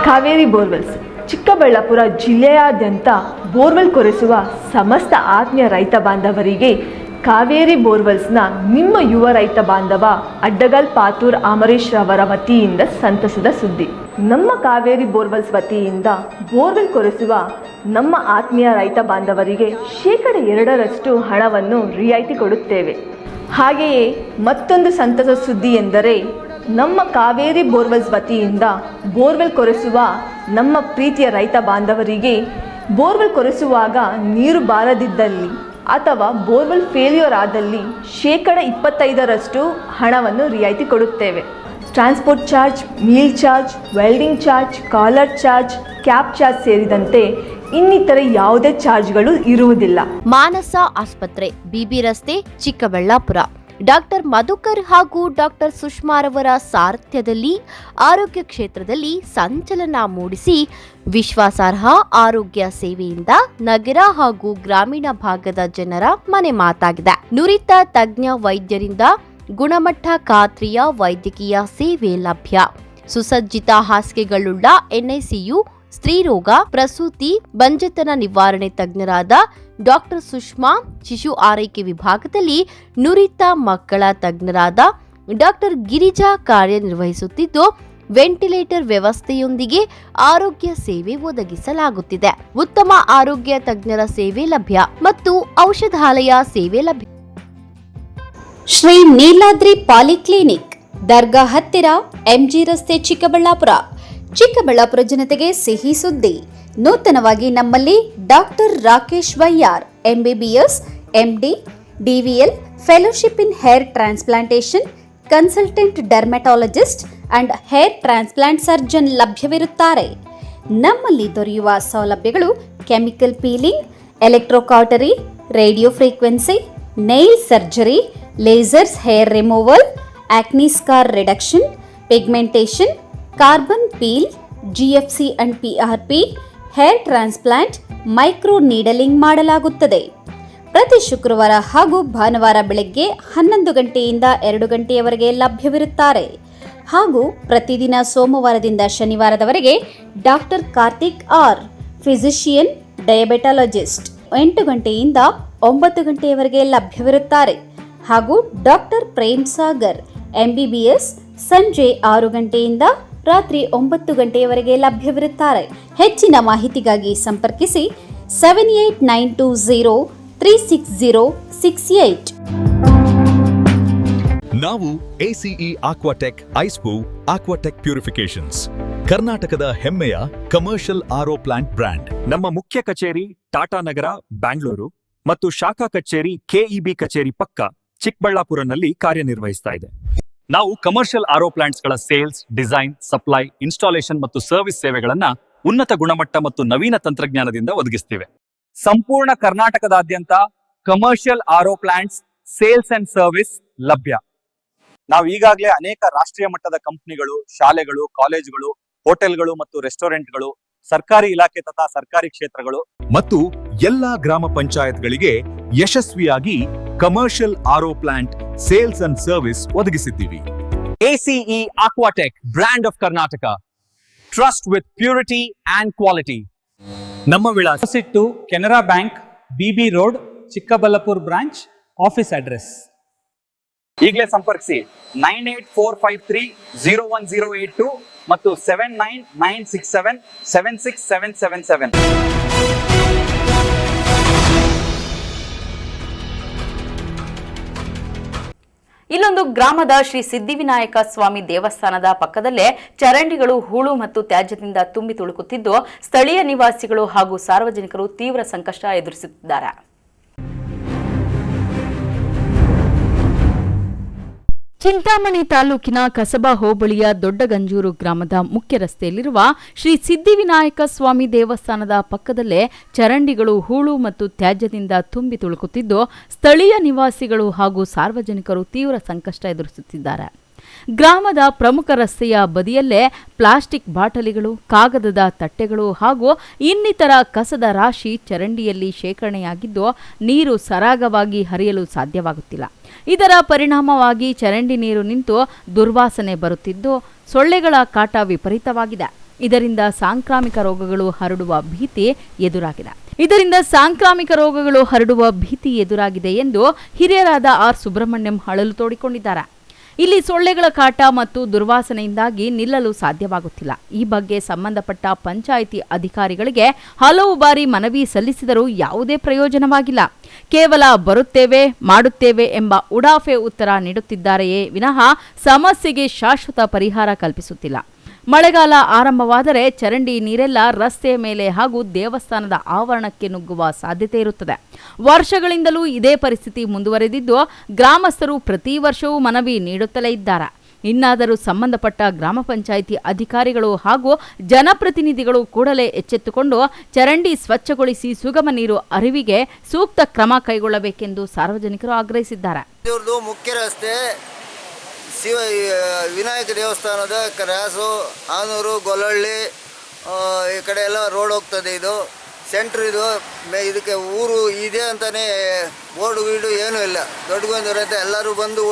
S10: ಕಾವೇರಿ ಬೋರ್ವೆಲ್ಸ್ ಚಿಕ್ಕಬಳ್ಳಾಪುರ ಜಿಲ್ಲೆಯಾದ್ಯಂತ ಬೋರ್ವೆಲ್ ಕೊರೆಸುವ ಸಮಸ್ತ ಆತ್ಮೀಯ ರೈತ ಬಾಂಧವರಿಗೆ ಕಾವೇರಿ ಬೋರ್ವೆಲ್ಸ್ನ ನಿಮ್ಮ ಯುವ ರೈತ ಬಾಂಧವ ಅಡ್ಡಗಲ್ ಪಾತೂರ್ ಅಮರೀಶ್ ರವರ ವತಿಯಿಂದ ಸಂತಸದ ಸುದ್ದಿ. ನಮ್ಮ ಕಾವೇರಿ ಬೋರ್ವೆಲ್ಸ್ ವತಿಯಿಂದ ಬೋರ್ವೆಲ್ ಕೊರೆಸುವ ನಮ್ಮ ಆತ್ಮೀಯ ರೈತ ಬಾಂಧವರಿಗೆ 2% ಹಣವನ್ನು ರಿಯಾಯಿತಿ ಕೊಡುತ್ತೇವೆ. ಹಾಗೆಯೇ ಮತ್ತೊಂದು ಸಂತಸ ಸುದ್ದಿ ಎಂದರೆ ನಮ್ಮ ಕಾವೇರಿ ಬೋರ್ವೆಲ್ಸ್ ವತಿಯಿಂದ ಬೋರ್ವೆಲ್ ಕೊರೆಸುವ ನಮ್ಮ ಪ್ರೀತಿಯ ರೈತ ಬಾಂಧವರಿಗೆ ಬೋರ್ವೆಲ್ ಕೊರೆಸುವಾಗ ನೀರು ಬಾರದಿದ್ದಲ್ಲಿ ಅಥವಾ ಬೋರ್ವೆಲ್ ಫೇಲ್ಯೂರ್ ಆದಲ್ಲಿ 25% ಹಣವನ್ನು ರಿಯಾಯಿತಿ ಕೊಡುತ್ತೇವೆ. Transport charge, meal charge, welding charge, collar charge, cab charge ಸೇರಿದಂತೆ ಇನ್ನಿತರೆ ಯಾವುದೇ ಚಾರ್ಜ್ಗಳು ಇರುವುದಿಲ್ಲ.
S17: ಮಾನಸ ಆಸ್ಪತ್ರೆ, ಬಿಬಿ ರಸ್ತೆ, ಚಿಕ್ಕಬಳ್ಳಾಪುರ. ಡಾಕ್ಟರ್ ಮಧುಕರ್ ಹಾಗೂ ಡಾಕ್ಟರ್ ಸುಷ್ಮಾರವರ ಸಾರಥ್ಯದಲ್ಲಿ ಆರೋಗ್ಯ ಕ್ಷೇತ್ರದಲ್ಲಿ ಸಂಚಲನ ಮೂಡಿಸಿ ವಿಶ್ವಾಸಾರ್ಹ ಆರೋಗ್ಯ ಸೇವೆಯಿಂದ ನಗರ ಹಾಗೂ ಗ್ರಾಮೀಣ ಭಾಗದ ಜನರ ಮನೆ ಮಾತಾಗಿದೆ. ನುರಿತ ತಜ್ಞ ವೈದ್ಯರಿಂದ ಗುಣಮಟ್ಟ ಖಾತ್ರಿಯ ವೈದ್ಯಕೀಯ ಸೇವೆ ಲಭ್ಯ. ಸುಸಜ್ಜಿತ ಹಾಸಿಗೆಗಳುಳ್ಳ ಎನ್ಐಸಿಯು, ಸ್ತ್ರೀರೋಗ, ಪ್ರಸೂತಿ, ಬಂಜೆತನ ನಿವಾರಣೆ ತಜ್ಞರಾದ ಡಾಕ್ಟರ್ ಸುಷ್ಮಾ, ಶಿಶು ಆರೈಕೆ ವಿಭಾಗದಲ್ಲಿ ನುರಿತ ಮಕ್ಕಳ ತಜ್ಞರಾದ ಡಾಕ್ಟರ್ ಗಿರಿಜಾ ಕಾರ್ಯನಿರ್ವಹಿಸುತ್ತಿದ್ದು, ವೆಂಟಿಲೇಟರ್ ವ್ಯವಸ್ಥೆಯೊಂದಿಗೆ ಆರೋಗ್ಯ ಸೇವೆ ಒದಗಿಸಲಾಗುತ್ತಿದೆ. ಉತ್ತಮ ಆರೋಗ್ಯ ತಜ್ಞರ ಸೇವೆ ಲಭ್ಯ ಮತ್ತು ಔಷಧಾಲಯ ಸೇವೆ ಲಭ್ಯ. ಶ್ರೀ ನೀಲಾದ್ರಿ ಪಾಲಿಕ್ಲಿನಿಕ್, ದರ್ಗಾ ಹತ್ತಿರ, ಎಂಜಿ ರಸ್ತೆ, ಚಿಕ್ಕಬಳ್ಳಾಪುರ. ಚಿಕ್ಕಬಳ್ಳಾಪುರ ಜನತೆಗೆ ಸಿಹಿ ಸುದ್ದಿ. ನೂತನವಾಗಿ ನಮ್ಮಲ್ಲಿ doctor Rakesh Vaiyar, MBBS, MD, DVL, fellowship in hair transplantation, consultant dermatologist and hair transplant surgeon ಲಭ್ಯವಿರುತ್ತಾರೆ. ನಮ್ಮಲ್ಲಿ ದೊರೆಯುವ ಸೌಲಭ್ಯಗಳು chemical peeling, electrocautery, radio frequency, nail surgery, lasers hair removal, acne scar reduction, pigmentation, carbon peel, GFC and PRP, hair transplant, micro needling ಮಾಡಲಾಗುತ್ತದೆ. ಪ್ರತಿ ಶುಕ್ರವಾರ ಹಾಗೂ ಭಾನುವಾರ ಬೆಳಗ್ಗೆ 11 ಗಂಟೆಯಿಂದ 2 ಗಂಟೆಯವರೆಗೆ ಲಭ್ಯವಿರುತ್ತಾರೆ. ಹಾಗೂ ಪ್ರತಿದಿನ ಸೋಮವಾರದಿಂದ ಶನಿವಾರದವರೆಗೆ ಡಾಕ್ಟರ್ ಕಾರ್ತಿಕ್ ಆರ್, ಫಿಸಿಷಿಯನ್, ಡಯಾಬೆಟಾಲಜಿಸ್ಟ್ 8 ಗಂಟೆಯಿಂದ 9 ಗಂಟೆಯವರೆಗೆ ಲಭ್ಯವಿರುತ್ತಾರೆ. ಹಾಗೂ ಡಾಕ್ಟರ್ ಪ್ರೇಮ್ ಸಾಗರ್, ಎಂಬಿಬಿಎಸ್, ಸಂಜೆ 6 ಗಂಟೆಯಿಂದ ರಾತ್ರಿ 9 ಗಂಟೆಯವರೆಗೆ ಲಭ್ಯವಿರುತ್ತಾರೆ. ಹೆಚ್ಚಿನ ಮಾಹಿತಿಗಾಗಿ ಸಂಪರ್ಕಿಸಿ 7892036068.
S16: ನಾವು ACE ಆಕ್ವಾಟೆಕ್ ಐಸ್ಪೂ ಆಕ್ವಾಟೆಕ್ ಪ್ಯೂರಿಫಿಕೇಶನ್ಸ್, ಕರ್ನಾಟಕದ ಹೆಮ್ಮೆಯ ಕಮರ್ಷಿಯಲ್ ಆರ್ಒ ಪ್ಲಾಂಟ್ ಬ್ರ್ಯಾಂಡ್. ನಮ್ಮ ಮುಖ್ಯ ಕಚೇರಿ ಟಾಟಾ ನಗರ, ಬ್ಯಾಂಗ್ಳೂರು ಮತ್ತು ಶಾಖಾ ಕಚೇರಿ KEB ಕಚೇರಿ ಪಕ್ಕ ಚಿಕ್ಕಬಳ್ಳಾಪುರನಲ್ಲಿ ಕಾರ್ಯನಿರ್ವಹಿಸ್ತಾ ಇದೆ. ನಾವು ಕಮರ್ಷಿಯಲ್ ಆರ್ಒ ಪ್ಲಾಂಟ್ಸ್ಗಳ ಸೇಲ್ಸ್, ಡಿಸೈನ್, ಸಪ್ಲೈ, ಇನ್ಸ್ಟಾಲೇಷನ್ ಮತ್ತು ಸರ್ವಿಸ್ ಸೇವೆಗಳನ್ನ ಉನ್ನತ ಗುಣಮಟ್ಟ ಮತ್ತು ನವೀನ ತಂತ್ರಜ್ಞಾನದಿಂದ ಒದಗಿಸ್ತೀವಿ. ಸಂಪೂರ್ಣ ಕರ್ನಾಟಕದಾದ್ಯಂತ commercial RO plants sales and service ಲಭ್ಯ. ನಾವು ಈಗಾಗಲೇ ಅನೇಕ ರಾಷ್ಟ್ರೀಯ ಮಟ್ಟದ ಕಂಪನಿಗಳು, ಶಾಲೆಗಳು, ಕಾಲೇಜುಗಳು, ಹೋಟೆಲ್ಗಳು ಮತ್ತು ರೆಸ್ಟೋರೆಂಟ್ಗಳು, ಸರ್ಕಾರಿ ಇಲಾಖೆ ತಥಾ ಸರ್ಕಾರಿ ಕ್ಷೇತ್ರಗಳು ಮತ್ತು ಎಲ್ಲಾ ಗ್ರಾಮ ಪಂಚಾಯತ್ಗಳಿಗೆ ಯಶಸ್ವಿಯಾಗಿ commercial RO plant sales and service ಒದಗಿಸಿದ್ದೀವಿ. ACE Aquatech, brand of Karnataka, trust with purity and quality. ನಮ್ಮ ವಿಳಾಸ
S18: Canara bank, BB road, Chikkaballapur branch. Office address
S5: ಈಗಲೇ ಸಂಪರ್ಕಿಸಿ 9845301082 ಮತ್ತು 7996776777.
S1: ಇಲ್ಲೊಂದು ಗ್ರಾಮದ ಶ್ರೀ ಸಿದ್ಧಿವಿನಾಯಕ ಸ್ವಾಮಿ ದೇವಸ್ಥಾನದ ಪಕ್ಕದಲ್ಲೇ ಚರಂಡಿಗಳು ಹೂಳು ಮತ್ತು ತ್ಯಾಜ್ಯದಿಂದ ತುಂಬಿ ತುಳುಕುತ್ತಿದ್ದು, ಸ್ಥಳೀಯ ನಿವಾಸಿಗಳು ಹಾಗೂ ಸಾರ್ವಜನಿಕರು ತೀವ್ರ ಸಂಕಷ್ಟ ಎದುರಿಸುತ್ತಿದ್ದಾರೆ. ಚಿಂತಾಮಣಿ ತಾಲೂಕಿನ ಕಸಬಾ ಹೋಬಳಿಯ ದೊಡ್ಡಗಂಜೂರು ಗ್ರಾಮದ ಮುಖ್ಯ ರಸ್ತೆಯಲ್ಲಿರುವ ಶ್ರೀ ಸಿದ್ಧಿವಿನಾಯಕ ಸ್ವಾಮಿ ದೇವಸ್ಥಾನದ ಪಕ್ಕದಲ್ಲೇ ಚರಂಡಿಗಳು ಹೂಳು ಮತ್ತು ತ್ಯಾಜ್ಯದಿಂದ ತುಂಬಿ ತುಳುಕುತ್ತಿದ್ದು, ಸ್ಥಳೀಯ ನಿವಾಸಿಗಳು ಹಾಗೂ ಸಾರ್ವಜನಿಕರು ತೀವ್ರ ಸಂಕಷ್ಟ ಎದುರಿಸುತ್ತಿದ್ದಾರೆ. ಗ್ರಾಮದ ಪ್ರಮುಖ ರಸ್ತೆಯ ಬದಿಯಲ್ಲೇ ಪ್ಲಾಸ್ಟಿಕ್ ಬಾಟಲಿಗಳು, ಕಾಗದದ ತಟ್ಟೆಗಳು ಹಾಗೂ ಇನ್ನಿತರ ಕಸದ ರಾಶಿ ಚರಂಡಿಯಲ್ಲಿ ಶೇಖರಣೆಯಾಗಿದ್ದು, ನೀರು ಸರಾಗವಾಗಿ ಹರಿಯಲು ಸಾಧ್ಯವಾಗುತ್ತಿಲ್ಲ. ಇದರ ಪರಿಣಾಮವಾಗಿ ಚರಂಡಿ ನೀರು ನಿಂತು ದುರ್ವಾಸನೆ ಬರುತ್ತಿದ್ದು, ಸೊಳ್ಳೆಗಳ ಕಾಟ ವಿಪರೀತವಾಗಿದೆ. ಇದರಿಂದ ಸಾಂಕ್ರಾಮಿಕ ರೋಗಗಳು ಹರಡುವ ಭೀತಿ ಎದುರಾಗಿದೆ ಎಂದು ಹಿರಿಯರಾದ ಆರ್ ಸುಬ್ರಹ್ಮಣ್ಯಂ ಅಳಲು ತೋಡಿಕೊಂಡಿದ್ದಾರೆ. ಇಲ್ಲಿ ಸೊಳ್ಳೆಗಳ ಕಾಟ ಮತ್ತು ದುರ್ವಾಸನೆಯಿಂದಾಗಿ ನಿಲ್ಲಲು ಸಾಧ್ಯವಾಗುತ್ತಿಲ್ಲ. ಈ ಬಗ್ಗೆ ಸಂಬಂಧಪಟ್ಟ ಪಂಚಾಯಿತಿ ಅಧಿಕಾರಿಗಳಿಗೆ ಹಲವು ಬಾರಿ ಮನವಿ ಸಲ್ಲಿಸಿದರೂ ಯಾವುದೇ ಪ್ರಯೋಜನವಾಗಿಲ್ಲ. ಕೇವಲ ಬರುತ್ತೇವೆ, ಮಾಡುತ್ತೇವೆ ಎಂಬ ಉಡಾಫೆ ಉತ್ತರ ನೀಡುತ್ತಿದ್ದಾರೆಯೇ ವಿನಃ ಸಮಸ್ಯೆಗೆ ಶಾಶ್ವತ ಪರಿಹಾರ ಕಲ್ಪಿಸುತ್ತಿಲ್ಲ. ಮಳೆಗಾಲ ಆರಂಭವಾದರೆ ಚರಂಡಿ ನೀರೆಲ್ಲ ರಸ್ತೆಯ ಮೇಲೆ ಹಾಗೂ ದೇವಸ್ಥಾನದ ಆವರಣಕ್ಕೆ ನುಗ್ಗುವ ಸಾಧ್ಯತೆ ಇರುತ್ತದೆ. ವರ್ಷಗಳಿಂದಲೂ ಇದೇ ಪರಿಸ್ಥಿತಿ ಮುಂದುವರೆದಿದ್ದು, ಗ್ರಾಮಸ್ಥರು ಪ್ರತಿ ವರ್ಷವೂ ಮನವಿ ನೀಡುತ್ತಲೇ ಇದ್ದಾರೆ. ಇನ್ನಾದರೂ ಸಂಬಂಧಪಟ್ಟ ಗ್ರಾಮ ಪಂಚಾಯಿತಿ ಅಧಿಕಾರಿಗಳು ಹಾಗೂ ಜನಪ್ರತಿನಿಧಿಗಳು ಕೂಡಲೇ ಎಚ್ಚೆತ್ತುಕೊಂಡು ಚರಂಡಿ ಸ್ವಚ್ಛಗೊಳಿಸಿ ಸುಗಮ ನೀರು ಅರಿವಿಗೆ ಸೂಕ್ತ ಕ್ರಮ ಕೈಗೊಳ್ಳಬೇಕೆಂದು ಸಾರ್ವಜನಿಕರು ಆಗ್ರಹಿಸಿದ್ದಾರೆ.
S19: ಮುಖ್ಯ ರಸ್ತೆ ವಿನಾಯಕ ದೇವಸ್ಥಾನದ ಕ್ರಾಸು, ಆನೂರು, ಗೊಲ್ಲಹಳ್ಳಿ ಈ ಕಡೆ ಎಲ್ಲ ರೋಡ್ ಹೋಗ್ತದೆ. ಇದು ಸೆಂಟ್ರ್, ಇದು ಇದಕ್ಕೆ ಊರು ಇದೆ ಅಂತಲೇ ಬೋರ್ಡು ಗೀಡು ಏನೂ ಇಲ್ಲ. ದೊಡ್ಡಗೊಂದಿರುತ್ತೆ, ಎಲ್ಲರೂ ಬಂದು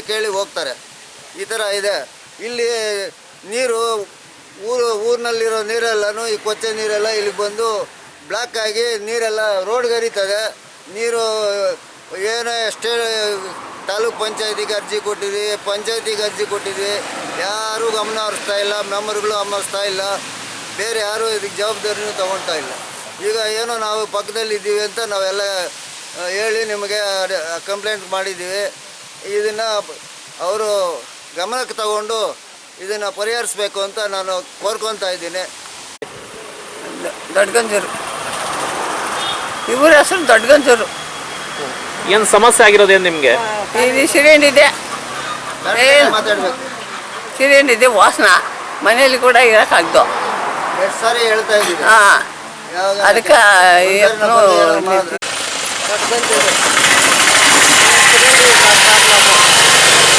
S19: ಕೇಳಿ ಹೋಗ್ತಾರೆ. ಈ ಥರ ಇದೆ. ಇಲ್ಲಿ ನೀರು ಊರಿನಲ್ಲಿರೋ ನೀರೆಲ್ಲನೂ ಈ ಕೊಚ್ಚೆ ನೀರೆಲ್ಲ ಇಲ್ಲಿ ಬಂದು ಬ್ಲಾಕ್ ಆಗಿ ನೀರೆಲ್ಲ ರೋಡ್ಗೆ ಹರಿತದೆ. ನೀರು ಏನೋ ಎಷ್ಟೇ ತಾಲೂಕ್ ಪಂಚಾಯತಿಗೆ ಅರ್ಜಿ ಕೊಟ್ಟಿದ್ವಿ, ಪಂಚಾಯತಿಗೆ ಅರ್ಜಿ ಕೊಟ್ಟಿದ್ವಿ, ಯಾರೂ ಗಮನ ಹರಿಸ್ತಾ ಇಲ್ಲ, ಮೆಂಬರ್ಗಳು ಗಮನಿಸ್ತಾ ಇಲ್ಲ, ಬೇರೆ ಯಾರೂ ಇದಕ್ಕೆ ಜವಾಬ್ದಾರಿನೂ ತಗೊಳ್ತಾ ಇಲ್ಲ. ಈಗ ಏನೋ ನಾವು ಪಕ್ಕದಲ್ಲಿ ಇದ್ದೀವಿ ಅಂತ ನಾವೆಲ್ಲ ಹೇಳಿ ನಿಮಗೆ ಕಂಪ್ಲೇಂಟ್ ಮಾಡಿದ್ದೀವಿ. ಇದನ್ನು ಅವರು ಗಮನಕ್ಕೆ ತಗೊಂಡು ಇದನ್ನು ಪರಿಹರಿಸಬೇಕು ಅಂತ ನಾನು ಕೋರ್ಕೊತಾ ಇದ್ದೀನಿ.
S20: ದೊಡ್ಡಗಂಜೂರು, ಇವರ ಹೆಸರು ದೊಡ್ಡಗಂಜೂರು.
S5: ಏನು ಸಮಸ್ಯೆ ಆಗಿರೋದೇನು ನಿಮಗೆ?
S20: ಇದು ಸಿಲಿಂಡ್ ಇದೆ, ಸಿಲಿಂಡ್ ಇದೆ, ವಾಸನ ಮನೆಯಲ್ಲಿ ಕೂಡ ಇರೋಕ್ಕಾಗ್ದು.
S19: ಎಷ್ಟು ಸಾರಿ ಹೇಳ್ತಾ ಇದ್ದೀವಿ.
S20: ಅದಕ್ಕೆ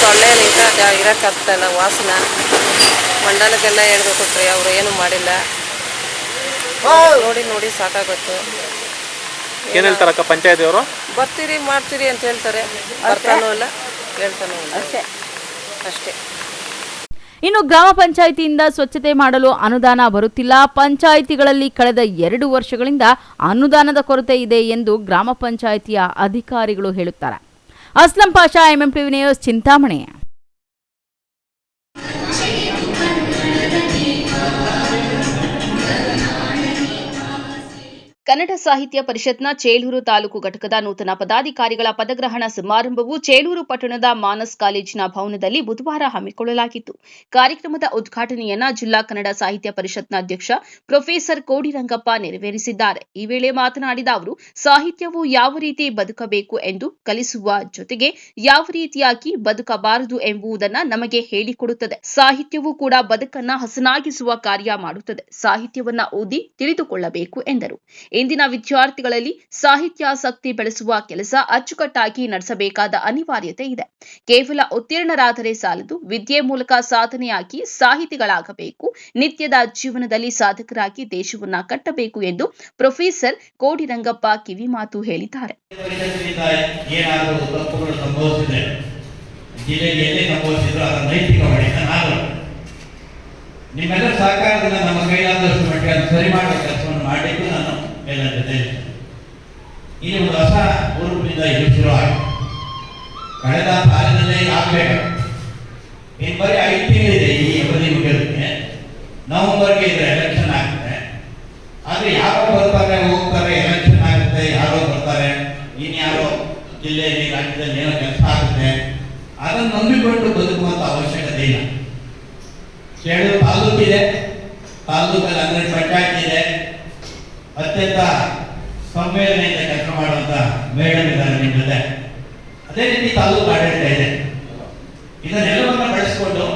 S20: ಸೊಳ್ಳೆ ಇರೋಕ್ಕಾಗ್ತಾಯಿಲ್ಲ, ವಾಸನ ಮಂಡಲಕ್ಕೆಲ್ಲ ಹೇಳ್ದು ಕೊಟ್ರಿ, ಅವರು ಏನು ಮಾಡಿಲ್ಲ. ನೋಡಿ ಸಾಕಾಗುತ್ತೆ.
S5: ಏನು ಹೇಳ್ತಾರಕ್ಕ ಪಂಚಾಯತಿ ಅವರು?
S20: ಬರ್ತೀರಿ ಮಾಡ್ತೀರಿ ಅಂತ ಹೇಳ್ತಾರೆ, ಬರ್ತಾನೂ ಇಲ್ಲ ಹೇಳ್ತಾನೂ ಇಲ್ಲ, ಅಷ್ಟೇ.
S1: ಇನ್ನು ಗ್ರಾಮ ಪಂಚಾಯಿತಿಯಿಂದ ಸ್ವಚ್ಛತೆ ಮಾಡಲು ಅನುದಾನ ಬರುತ್ತಿಲ್ಲ. ಪಂಚಾಯಿತಿಗಳಲ್ಲಿ ಕಳೆದ 2 ವರ್ಷಗಳಿಂದ ಅನುದಾನದ ಕೊರತೆ ಇದೆ ಎಂದು ಗ್ರಾಮ ಪಂಚಾಯಿತಿಯ ಅಧಿಕಾರಿಗಳು ಹೇಳುತ್ತಾರೆ. Aslam Pasha, MMTV news, Chintamani.
S8: ಕನ್ನಡ ಸಾಹಿತ್ಯ ಪರಿಷತ್ನ ಚೇಳೂರು ತಾಲೂಕು ಘಟಕದ ನೂತನ ಪದಾಧಿಕಾರಿಗಳ ಪದಗ್ರಹಣ ಸಮಾರಂಭವು ಚೇಳೂರು ಪಟ್ಟಣದ ಮಾನಸ್ ಕಾಲೇಜಿನ ಭವನದಲ್ಲಿ ಬುಧವಾರ ಹಮ್ಮಿಕೊಳ್ಳಲಾಗಿತ್ತು. ಕಾರ್ಯಕ್ರಮದ ಉದ್ಘಾಟನೆಯನ್ನ ಜಿಲ್ಲಾ ಕನ್ನಡ ಸಾಹಿತ್ಯ ಪರಿಷತ್ನ ಅಧ್ಯಕ್ಷ ಪ್ರೊಫೆಸರ್ ಕೋಡಿರಂಗಪ್ಪ ನೆರವೇರಿಸಿದ್ದಾರೆ. ಈ ವೇಳೆ ಮಾತನಾಡಿದ ಅವರು, ಸಾಹಿತ್ಯವು ಯಾವ ರೀತಿ ಬದುಕಬೇಕು ಎಂದು ಕಲಿಸುವ ಜೊತೆಗೆ ಯಾವ ರೀತಿಯಾಗಿ ಬದುಕಬಾರದು ಎಂಬುದನ್ನು ನಮಗೆ ಹೇಳಿಕೊಡುತ್ತದೆ. ಸಾಹಿತ್ಯವು ಕೂಡ ಬದುಕನ್ನ ಹಸನಾಗಿಸುವ ಕಾರ್ಯ ಮಾಡುತ್ತದೆ. ಸಾಹಿತ್ಯವನ್ನ ಓದಿ ತಿಳಿದುಕೊಳ್ಳಬೇಕು ಎಂದರು. ಇಂದಿನ ವಿದ್ಯಾರ್ಥಿಗಳಲ್ಲಿ ಸಾಹಿತ್ಯಾಸಕ್ತಿ ಬೆಳೆಸುವ ಕೆಲಸ ಅಚ್ಚುಕಟ್ಟಾಗಿ ನಡೆಸಬೇಕಾದ ಅನಿವಾರ್ಯತೆ ಇದೆ. ಕೇವಲ ಉತ್ತೀರ್ಣರಾದರೆ ಸಾಲದು, ವಿದ್ಯೆ ಮೂಲಕ ಸಾಧನೆಯಾಗಿ ಸಾಹಿತಿಗಳಾಗಬೇಕು. ನಿತ್ಯದ ಜೀವನದಲ್ಲಿ ಸಾಧಕರಾಗಿ ದೇಶವನ್ನ ಕಟ್ಟಬೇಕು ಎಂದು ಪ್ರೊಫೆಸರ್ ಕೋಡಿರಂಗಪ್ಪ ಕಿವಿಮಾತು ಹೇಳಿದ್ದಾರೆ.
S21: ನಿಮ್ಮೆಲ್ಲರ ಸಹಕಾರದಿಂದ ನಮ್ಮ ಕೈಲಾದಷ್ಟು ಮಟ್ಟಿಗೆ ಸರಿ ಮಾಡುವ ಕೆಲಸವನ್ನು ಮಾಡಲಿಕ್ಕೆ ನಾನು ಎಲ್ಲ ಜೊತೆ ಇಲ್ಲಿ ಒಂದು ಹೊಸ ರೂಪದಿಂದ ಇದು ಶುರುವಾಗಿದೆ. ಕಳೆದ ಸಾಲಿನಲ್ಲೇ ಆಗಬೇಕು. ಇನ್ನು ಬರೀ 5 ತಿಂಗಳಿದೆ ಈ ಅವಧಿ ಮುಗಿಯೋದಕ್ಕೆ. ನವೆಂಬರ್ಗೆ ಇದರ ಎಲೆಕ್ಷನ್ ಆಗ್ತದೆ. ಆದರೆ ಯಾರೋ ಬರ್ತಾರೆ ಹೋಗ್ತಾರೆ, ಎಲೆಕ್ಷನ್ ಆಗುತ್ತೆ, ಯಾರೋ ಬರ್ತಾರೆ, ಇನ್ಯಾರೋ ಜಿಲ್ಲೆಯಲ್ಲಿ ರಾಜ್ಯದಲ್ಲಿ ಏನೋ ಕೆಲಸ ಆಗುತ್ತೆ, ಅದನ್ನು ನಂಬಿಕೊಂಡು ಬದುಕುವಂಥ ಅವಶ್ಯಕತೆ ಇಲ್ಲ. ಚೇಳೂರು ತಾಲೂಕಿದೆ, ತಾಲೂಕಲ್ಲಿ 12 ಪಂಚಾಯತ್ ಇದೆ, ಅತ್ಯಂತ ಸಂವೇದನೆಯಿಂದ ಕೆಲಸ ಮಾಡುವಂತ ಮೇಡಮ್ ಇದ್ದಾರೆ ನಿಮ್ಮ ಜೊತೆ. ಅದೇ ರೀತಿ ತಾಲೂಕು ಆಡಳಿತ ಇದೆ. ಇದನ್ನೆಲ್ಲವನ್ನ ಬಳಸಿಕೊಂಡು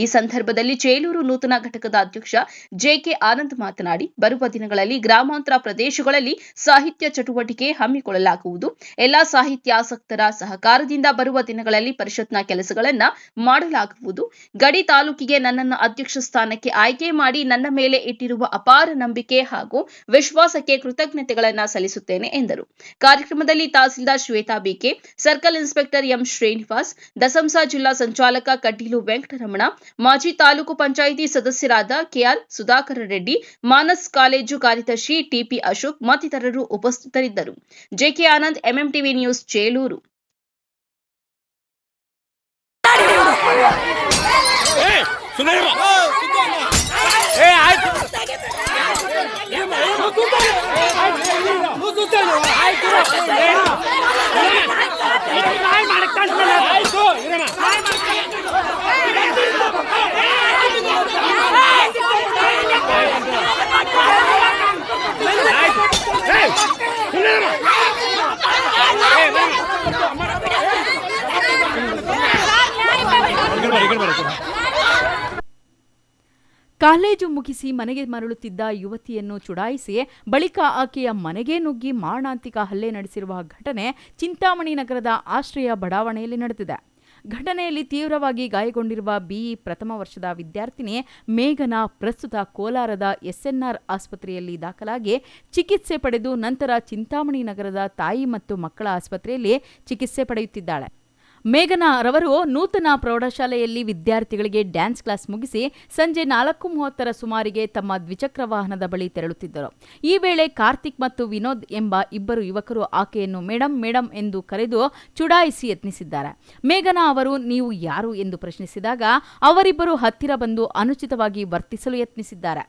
S8: ಈ ಸಂದರ್ಭದಲ್ಲಿ ಚೇಳೂರು ನೂತನ ಘಟಕದ ಅಧ್ಯಕ್ಷ ಜೆಕೆ ಆನಂದ್ ಮಾತನಾಡಿ, ಬರುವ ದಿನಗಳಲ್ಲಿ ಗ್ರಾಮಾಂತರ ಪ್ರದೇಶಗಳಲ್ಲಿ ಸಾಹಿತ್ಯ ಚಟುವಟಿಕೆ ಹಮ್ಮಿಕೊಳ್ಳಲಾಗುವುದು. ಎಲ್ಲಾ ಸಾಹಿತ್ಯಾಸಕ್ತರ ಸಹಕಾರದಿಂದ ಬರುವ ದಿನಗಳಲ್ಲಿ ಪರಿಷತ್ನ ಕೆಲಸಗಳನ್ನ ಮಾಡಲಾಗುವುದು. ಗಡಿ ತಾಲೂಕಿಗೆ ನನ್ನನ್ನು ಅಧ್ಯಕ್ಷ ಸ್ಥಾನಕ್ಕೆ ಆಯ್ಕೆ ಮಾಡಿ ನನ್ನ ಮೇಲೆ ಇಟ್ಟಿರುವ ಅಪಾರ ನಂಬಿಕೆ ಹಾಗೂ ವಿಶ್ವಾಸಕ್ಕೆ ಕೃತಜ್ಞತೆಗಳನ್ನ ಸಲ್ಲಿಸುತ್ತೇನೆ ಎಂದರು. ಕಾರ್ಯಕ್ರಮದಲ್ಲಿ tahsildar Shweta BK, circle inspector M Srinivas, ದಸಂಸ ಜಿಲ್ಲಾ ಸಂಚಾಲಕ ಕಡ್ಡೀಲು ವೆಂಕಟರಮಣ, ಮಾಜಿ ತಾಲೂಕು ಪಂಚಾಯಿತಿ ಸದಸ್ಯರಾದ ಕೆಆರ್ ಸುಧಾಕರ ರೆಡ್ಡಿ, ಮಾನಸ್ ಕಾಲೇಜು ಕಾರ್ಯದರ್ಶಿ ಟಿಪಿ ಅಶೋಕ್ ಮತ್ತಿತರರು ಉಪಸ್ಥಿತರಿದ್ದರು. JK Anand, MMTV news, Chelur.
S1: College ಮುಗಿಸಿ ಮನೆಗೆ ಮರಳುತ್ತಿದ್ದ ಯುವತಿಯನ್ನು ಚುಡಾಯಿಸಿ ಬಳಿಕ ಆಕೆಯ ಮನೆಗೆ ನುಗ್ಗಿ ಮಾರಣಾಂತಿಕ ಹಲ್ಲೆ ನಡೆಸಿರುವ ಘಟನೆ ಚಿಂತಾಮಣಿ ನಗರದ ಆಶ್ರಯ ಬಡಾವಣೆಯಲ್ಲಿ ನಡೆದಿದೆ. ಘಟನೆಯಲ್ಲಿ ತೀವ್ರವಾಗಿ ಗಾಯಗೊಂಡಿರುವ ಬಿಇ ಪ್ರಥಮ ವರ್ಷದ ವಿದ್ಯಾರ್ಥಿನಿ ಮೇಘನಾ ಪ್ರಸ್ತುತ ಕೋಲಾರದ ಎಸ್ಎನ್ಆರ್ ಆಸ್ಪತ್ರೆಯಲ್ಲಿ ದಾಖಲಾಗಿ ಚಿಕಿತ್ಸೆ ಪಡೆದು ನಂತರ ಚಿಂತಾಮಣಿ ನಗರದ ತಾಯಿ ಮತ್ತು ಮಕ್ಕಳ ಆಸ್ಪತ್ರೆಯಲ್ಲಿ ಚಿಕಿತ್ಸೆ ಪಡೆಯುತ್ತಿದ್ದಾಳೆ. ಮೇಘನಾ ರವರು ನೂತನ ಪ್ರೌಢಶಾಲೆಯಲ್ಲಿ ವಿದ್ಯಾರ್ಥಿಗಳಿಗೆ ಡ್ಯಾನ್ಸ್ ಕ್ಲಾಸ್ ಮುಗಿಸಿ ಸಂಜೆ 4:30 ಸುಮಾರಿಗೆ ತಮ್ಮ ದ್ವಿಚಕ್ರ ವಾಹನದ ಬಳಿ ತೆರಳುತ್ತಿದ್ದರು. ಈ ವೇಳೆ ಕಾರ್ತಿಕ್ ಮತ್ತು ವಿನೋದ್ ಎಂಬ ಇಬ್ಬರು ಯುವಕರು ಆಕೆಯನ್ನು ಮೇಡಂ ಎಂದು ಕರೆದು ಚುಡಾಯಿಸಿ ಯತ್ನಿಸಿದ್ದಾರೆ. ಮೇಘನಾ ಅವರು ನೀವು ಯಾರು ಎಂದು ಪ್ರಶ್ನಿಸಿದಾಗ ಅವರಿಬ್ಬರು ಹತ್ತಿರ ಬಂದು ಅನುಚಿತವಾಗಿ ವರ್ತಿಸಲು ಯತ್ನಿಸಿದ್ದಾರೆ.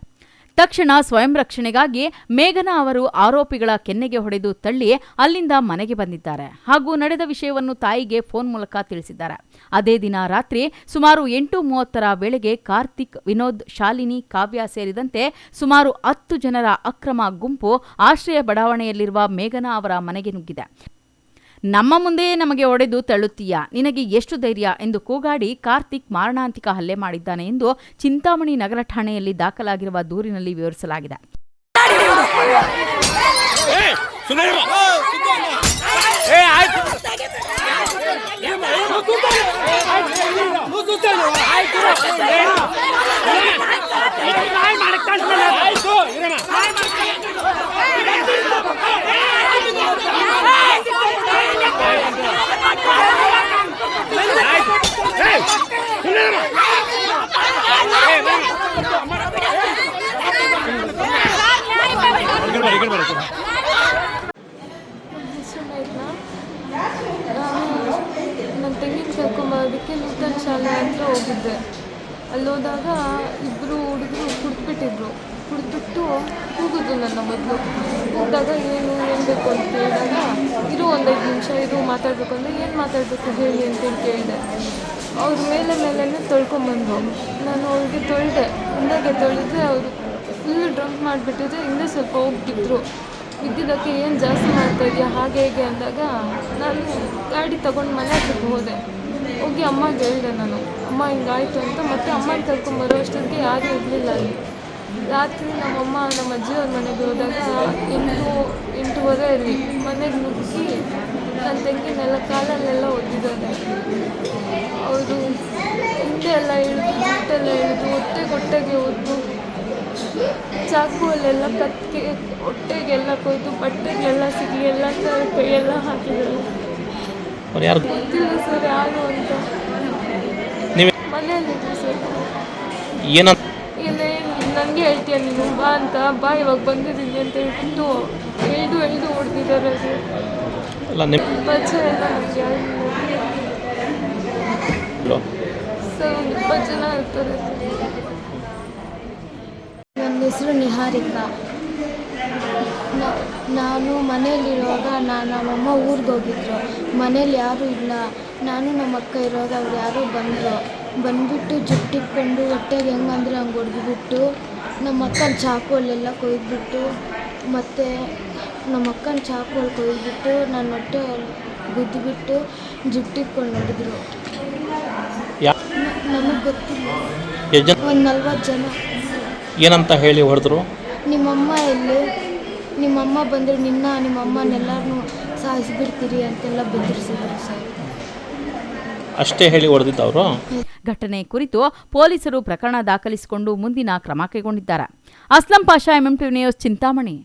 S1: ತಕ್ಷಣ ಸ್ವಯಂ ರಕ್ಷಣೆಗಾಗಿ ಮೇಘನಾ ಅವರು ಆರೋಪಿಗಳ ಕೆನ್ನೆಗೆ ಹೊಡೆದು ತಳ್ಳಿ ಅಲ್ಲಿಂದ ಮನೆಗೆ ಬಂದಿದ್ದಾರೆ ಹಾಗೂ ನಡೆದ ವಿಷಯವನ್ನು ತಾಯಿಗೆ ಫೋನ್ ಮೂಲಕ ತಿಳಿಸಿದ್ದಾರೆ. ಅದೇ ದಿನ ರಾತ್ರಿ ಸುಮಾರು 8:30 ವೇಳೆಗೆ ಕಾರ್ತಿಕ್, ವಿನೋದ್, ಶಾಲಿನಿ, ಕಾವ್ಯ ಸೇರಿದಂತೆ ಸುಮಾರು 10 ಜನರ ಅಕ್ರಮ ಗುಂಪು ಆಶ್ರಯ ಬಡಾವಣೆಯಲ್ಲಿರುವ ಮೇಘನಾ ಅವರ ಮನೆಗೆ ನುಗ್ಗಿದೆ. ನಮ್ಮ ಮುಂದೆಯೇ ನಮಗೆ ಹೊಡೆದು ತಳ್ಳುತ್ತೀಯಾ, ನಿನಗೆ ಎಷ್ಟು ಧೈರ್ಯ ಎಂದು ಕೂಗಾಡಿ ಕಾರ್ತಿಕ್ ಮಾರಣಾಂತಿಕ ಹಲ್ಲೆ ಮಾಡಿದ್ದಾನೆ ಎಂದು ಚಿಂತಾಮಣಿ ನಗರ ಠಾಣೆಯಲ್ಲಿ ದಾಖಲಾಗಿರುವ ದೂರಿನಲ್ಲಿ ವಿವರಿಸಲಾಗಿದೆ.
S4: ನನ್ನ ತಂಗಿನ ಕರ್ಕೊಂಬರೋದಕ್ಕೆ ನೂತನ ಶಾಲೆ ಹತ್ರ ಹೋಗಿದ್ದೆ. ಅಲ್ಲೋದಾಗ ಇಬ್ಬರು ಹುಡುಗರು ಕುಡಿದ್ಬಿಟ್ಟಿದ್ರು. ಕುಡಿದ್ಬಿಟ್ಟು ಕೂಗಿದ್ರು ನನ್ನ ಮೊದಲು. ಕೂಗಿದಾಗ ಏನು ಬೇಕು ಅಂತ ಕೇಳಿದಾಗ ಇರು ಒಂದು 5 ನಿಮಿಷ ಇರು ಮಾತಾಡಬೇಕು ಅಂದರೆ ಏನು ಮಾತಾಡಬೇಕು ಹೇಳಿ ಅಂತೇಳಿ ಕೇಳಿದೆ. ಅವ್ರ ಮೇಲೇ ತೊಳ್ಕೊಂಬಂದರು. ನಾನು ಅವ್ರಿಗೆ ತೊಳೆದೆ. ಹಿಂದಾಗೆ ತೊಳೆದ್ರೆ ಅವರು ಫುಲ್ ಡ್ರಂಪ್ ಮಾಡಿಬಿಟ್ಟಿದ್ರೆ ಹಿಂದೆ ಸ್ವಲ್ಪ ಹೋಗ್ಬಿಟ್ಟಿದ್ರು. ಬಿದ್ದಿದ್ದಕ್ಕೆ ಏನು ಜಾಸ್ತಿ ಮಾಡ್ತಾಯಿದ್ಯಾ ಹಾಗೆ ಹೇಗೆ ಅಂದಾಗ ನಾನು ಗಾಡಿ ತೊಗೊಂಡು ಮನೆ ಹತ್ರಕ್ಕೆ ಹೋದೆ. ಹೋಗಿ ಅಮ್ಮಗೆ ಹೇಳಿದೆ ನಾನು, ಅಮ್ಮ ಹಿಂಗಾಯಿತು ಅಂತ. ಮತ್ತು ಅಮ್ಮನ ಕರ್ಕೊಂಬರೋ ಅಷ್ಟೊತ್ತಿಗೆ ಯಾರೂ ಇರಲಿಲ್ಲ ಅಲ್ಲಿ. ರಾತ್ರಿ ನಮ್ಮಮ್ಮ ನಮ್ಮ ಅಜ್ಜಿಯವ್ರ ಮನೆಗೆ ಹೋದಾಗ 8-8:30 ಮನೆಗೆ ನುಗ್ಗಿ ನನ್ನ ತಂಗಿನೆಲ್ಲ ಕಾಲಲ್ಲೆಲ್ಲ ಒದ್ದಿದ್ದಾರೆ. ಅವರು ಹಿಂದೆ ಎಲ್ಲ ಇಳಿದು ಜುಟ್ಟೆಲ್ಲ ಇಳಿದು ಹೊಟ್ಟೆಗೆ ಒದ್ದು ಚಾಕುವಲ್ಲೆಲ್ಲ ಕತ್ತಿಗೆ ಹೊಟ್ಟೆಗೆಲ್ಲ ಕೊಯ್ದು ಬಟ್ಟೆಗೆಲ್ಲ ಸಿಗಿ ಎಲ್ಲ ಕೈಯೆಲ್ಲ ಹಾಕಿದ್ದಾರೆ. ಗೊತ್ತಿಲ್ಲ ಸರ್ ಯಾರು ಅಂತ. ಮನೆಯಲ್ಲಿದ್ದರು ಸರ್. ನನಗೆ ಹೇಳ್ತೀಯ ನೀನು ಬಾ ಅಂತ, ಬಾ ಇವಾಗ ಬಂದಿದ್ದೀನಿ ಅಂತ ಹೇಳ್ಬಿಟ್ಟು ಎಳ್ದು ಹೊಡೆದಿದ್ದಾರೆ ಸರ್. ಪರಿಚಯ ಎಲ್ಲ ನನಗೆ ಸರ್. ಒಂದು 20 ಜನ ಇರ್ತಾರೆ ಸರ್.
S22: ನನ್ನ ಹೆಸರು ನಿಹಾರಿಕಾ. ನಾನು ಮನೆಯಲ್ಲಿರುವಾಗ ನಮ್ಮಮ್ಮ ಊರಿಗೆ ಹೋಗಿದ್ರು. ಮನೇಲಿ ಯಾರೂ ಇಲ್ಲ. ನಾನು ನಮ್ಮ ಅಕ್ಕ ಇರುವಾಗ ಅವ್ರು ಯಾರೋ ಬಂದುಬಿಟ್ಟು ಜುಟ್ಟಿಟ್ಕೊಂಡು ಹೊಟ್ಟೆಗೆ ಹೆಂಗಂದ್ರೆ ಹಂಗೆ ಹೊಡೆದ್ಬಿಟ್ಟು ನಮ್ಮ ಅಕ್ಕನ ಚಾಕುವಲ್ಲೆಲ್ಲ ಕೊಯ್ದುಬಿಟ್ಟು ಮತ್ತು ನಮ್ಮ ಅಕ್ಕನ ಚಾಕುವಲ್ಲಿ ಕೊಯ್ದುಬಿಟ್ಟು ನನ್ನ ಹೊಟ್ಟೆ ಗುದ್ದುಬಿಟ್ಟು ಜುಟ್ಟಿಟ್ಕೊಂಡು ಹೊಡೆದ್ರು. ನನಗೆ ಗೊತ್ತಿಲ್ಲ. ಒಂದು 40 ಜನ.
S23: ಏನಂತ ಹೇಳಿ ಹೊಡೆದ್ರು?
S22: ನಿಮ್ಮಮ್ಮ ಎಲ್ಲಿ, ನಿಮ್ಮಮ್ಮ ಬಂದರೆ ನಿಮ್ಮಮ್ಮನೆಲ್ಲರನ್ನೂ ಸಾಯಿಸಿಬಿಡ್ತೀರಿ ಅಂತೆಲ್ಲ ಬೆದರಿಸಿದ್ರು ಸರ್.
S23: ಅಷ್ಟೇ ಹೇಳಿ ಹೊಡೆದಿದ್ದವರು.
S1: ಘಟನೆ ಕುರಿತು ಪೊಲೀಸರು ಪ್ರಕರಣ ದಾಖಲಿಸಿಕೊಂಡು ಮುಂದಿನ ಕ್ರಮ ಕೈಗೊಂಡಿದ್ದಾರೆ. Aslam Pasha, MMTV news, Chintamani.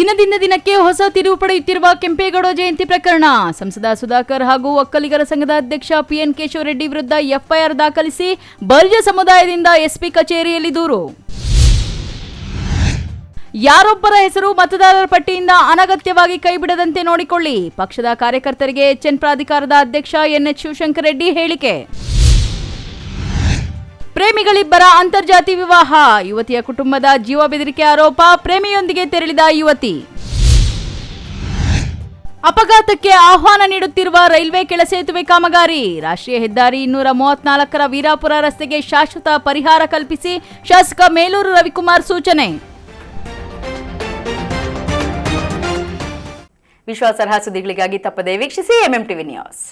S1: ದಿನದಿಂದ ದಿನಕ್ಕೆ ಹೊಸ ತಿರುವು ಪಡೆಯುತ್ತಿರುವ ಕೆಂಪೇಗೌಡ ಜಯಂತಿ ಪ್ರಕರಣ. ಸಂಸದ ಸುಧಾಕರ್ ಹಾಗೂ ಒಕ್ಕಲಿಗರ ಸಂಘದ ಅಧ್ಯಕ್ಷ PN ಕೇಶವ ರೆಡ್ಡಿ ವಿರುದ್ಧ FIR ದಾಖಲಿಸಿ ಬಲ್ಜ ಸಮುದಾಯದಿಂದ SP ಕಚೇರಿಯಲ್ಲಿ ದೂರು. ಯಾರೊಬ್ಬರ ಹೆಸರು ಮತದಾರರ ಪಟ್ಟಿಯಿಂದ ಅನಗತ್ಯವಾಗಿ ಕೈಬಿಡದಂತೆ ನೋಡಿಕೊಳ್ಳಿ. ಪಕ್ಷದ ಕಾರ್ಯಕರ್ತರಿಗೆ HN ಪ್ರಾಧಿಕಾರದ ಅಧ್ಯಕ್ಷ NH ಶಿವಶಂಕರ ರೆಡ್ಡಿ ಹೇಳಿಕೆ. ಪ್ರೇಮಿಗಳಿಬ್ಬರ ಅಂತರ್ಜಾತಿ ವಿವಾಹ. ಯುವತಿಯ ಕುಟುಂಬದ ಜೀವ ಬೆದರಿಕೆ ಆರೋಪ. ಪ್ರೇಮಿಯೊಂದಿಗೆ ತೆರಳಿದ ಯುವತಿ. ಅಪಘಾತಕ್ಕೆ ಆಹ್ವಾನ ನೀಡುತ್ತಿರುವ ರೈಲ್ವೆ ಕೆಳಸೇತುವೆ ಕಾಮಗಾರಿ. ರಾಷ್ಟ್ರೀಯ ಹೆದ್ದಾರಿ 234ರ ವೀರಾಪುರ ರಸ್ತೆಗೆ ಶಾಶ್ವತ ಪರಿಹಾರ ಕಲ್ಪಿಸಿ ಶಾಸಕ ಮೇಲೂರು ರವಿಕುಮಾರ್ ಸೂಚನೆ. ವಿಶ್ವಾಸಾರ್ಹ ಸುದ್ದಿಗಳಿಗಾಗಿ ತಪ್ಪದೇ ವೀಕ್ಷಿಸಿ MMTV ನ್ಯೂಸ್.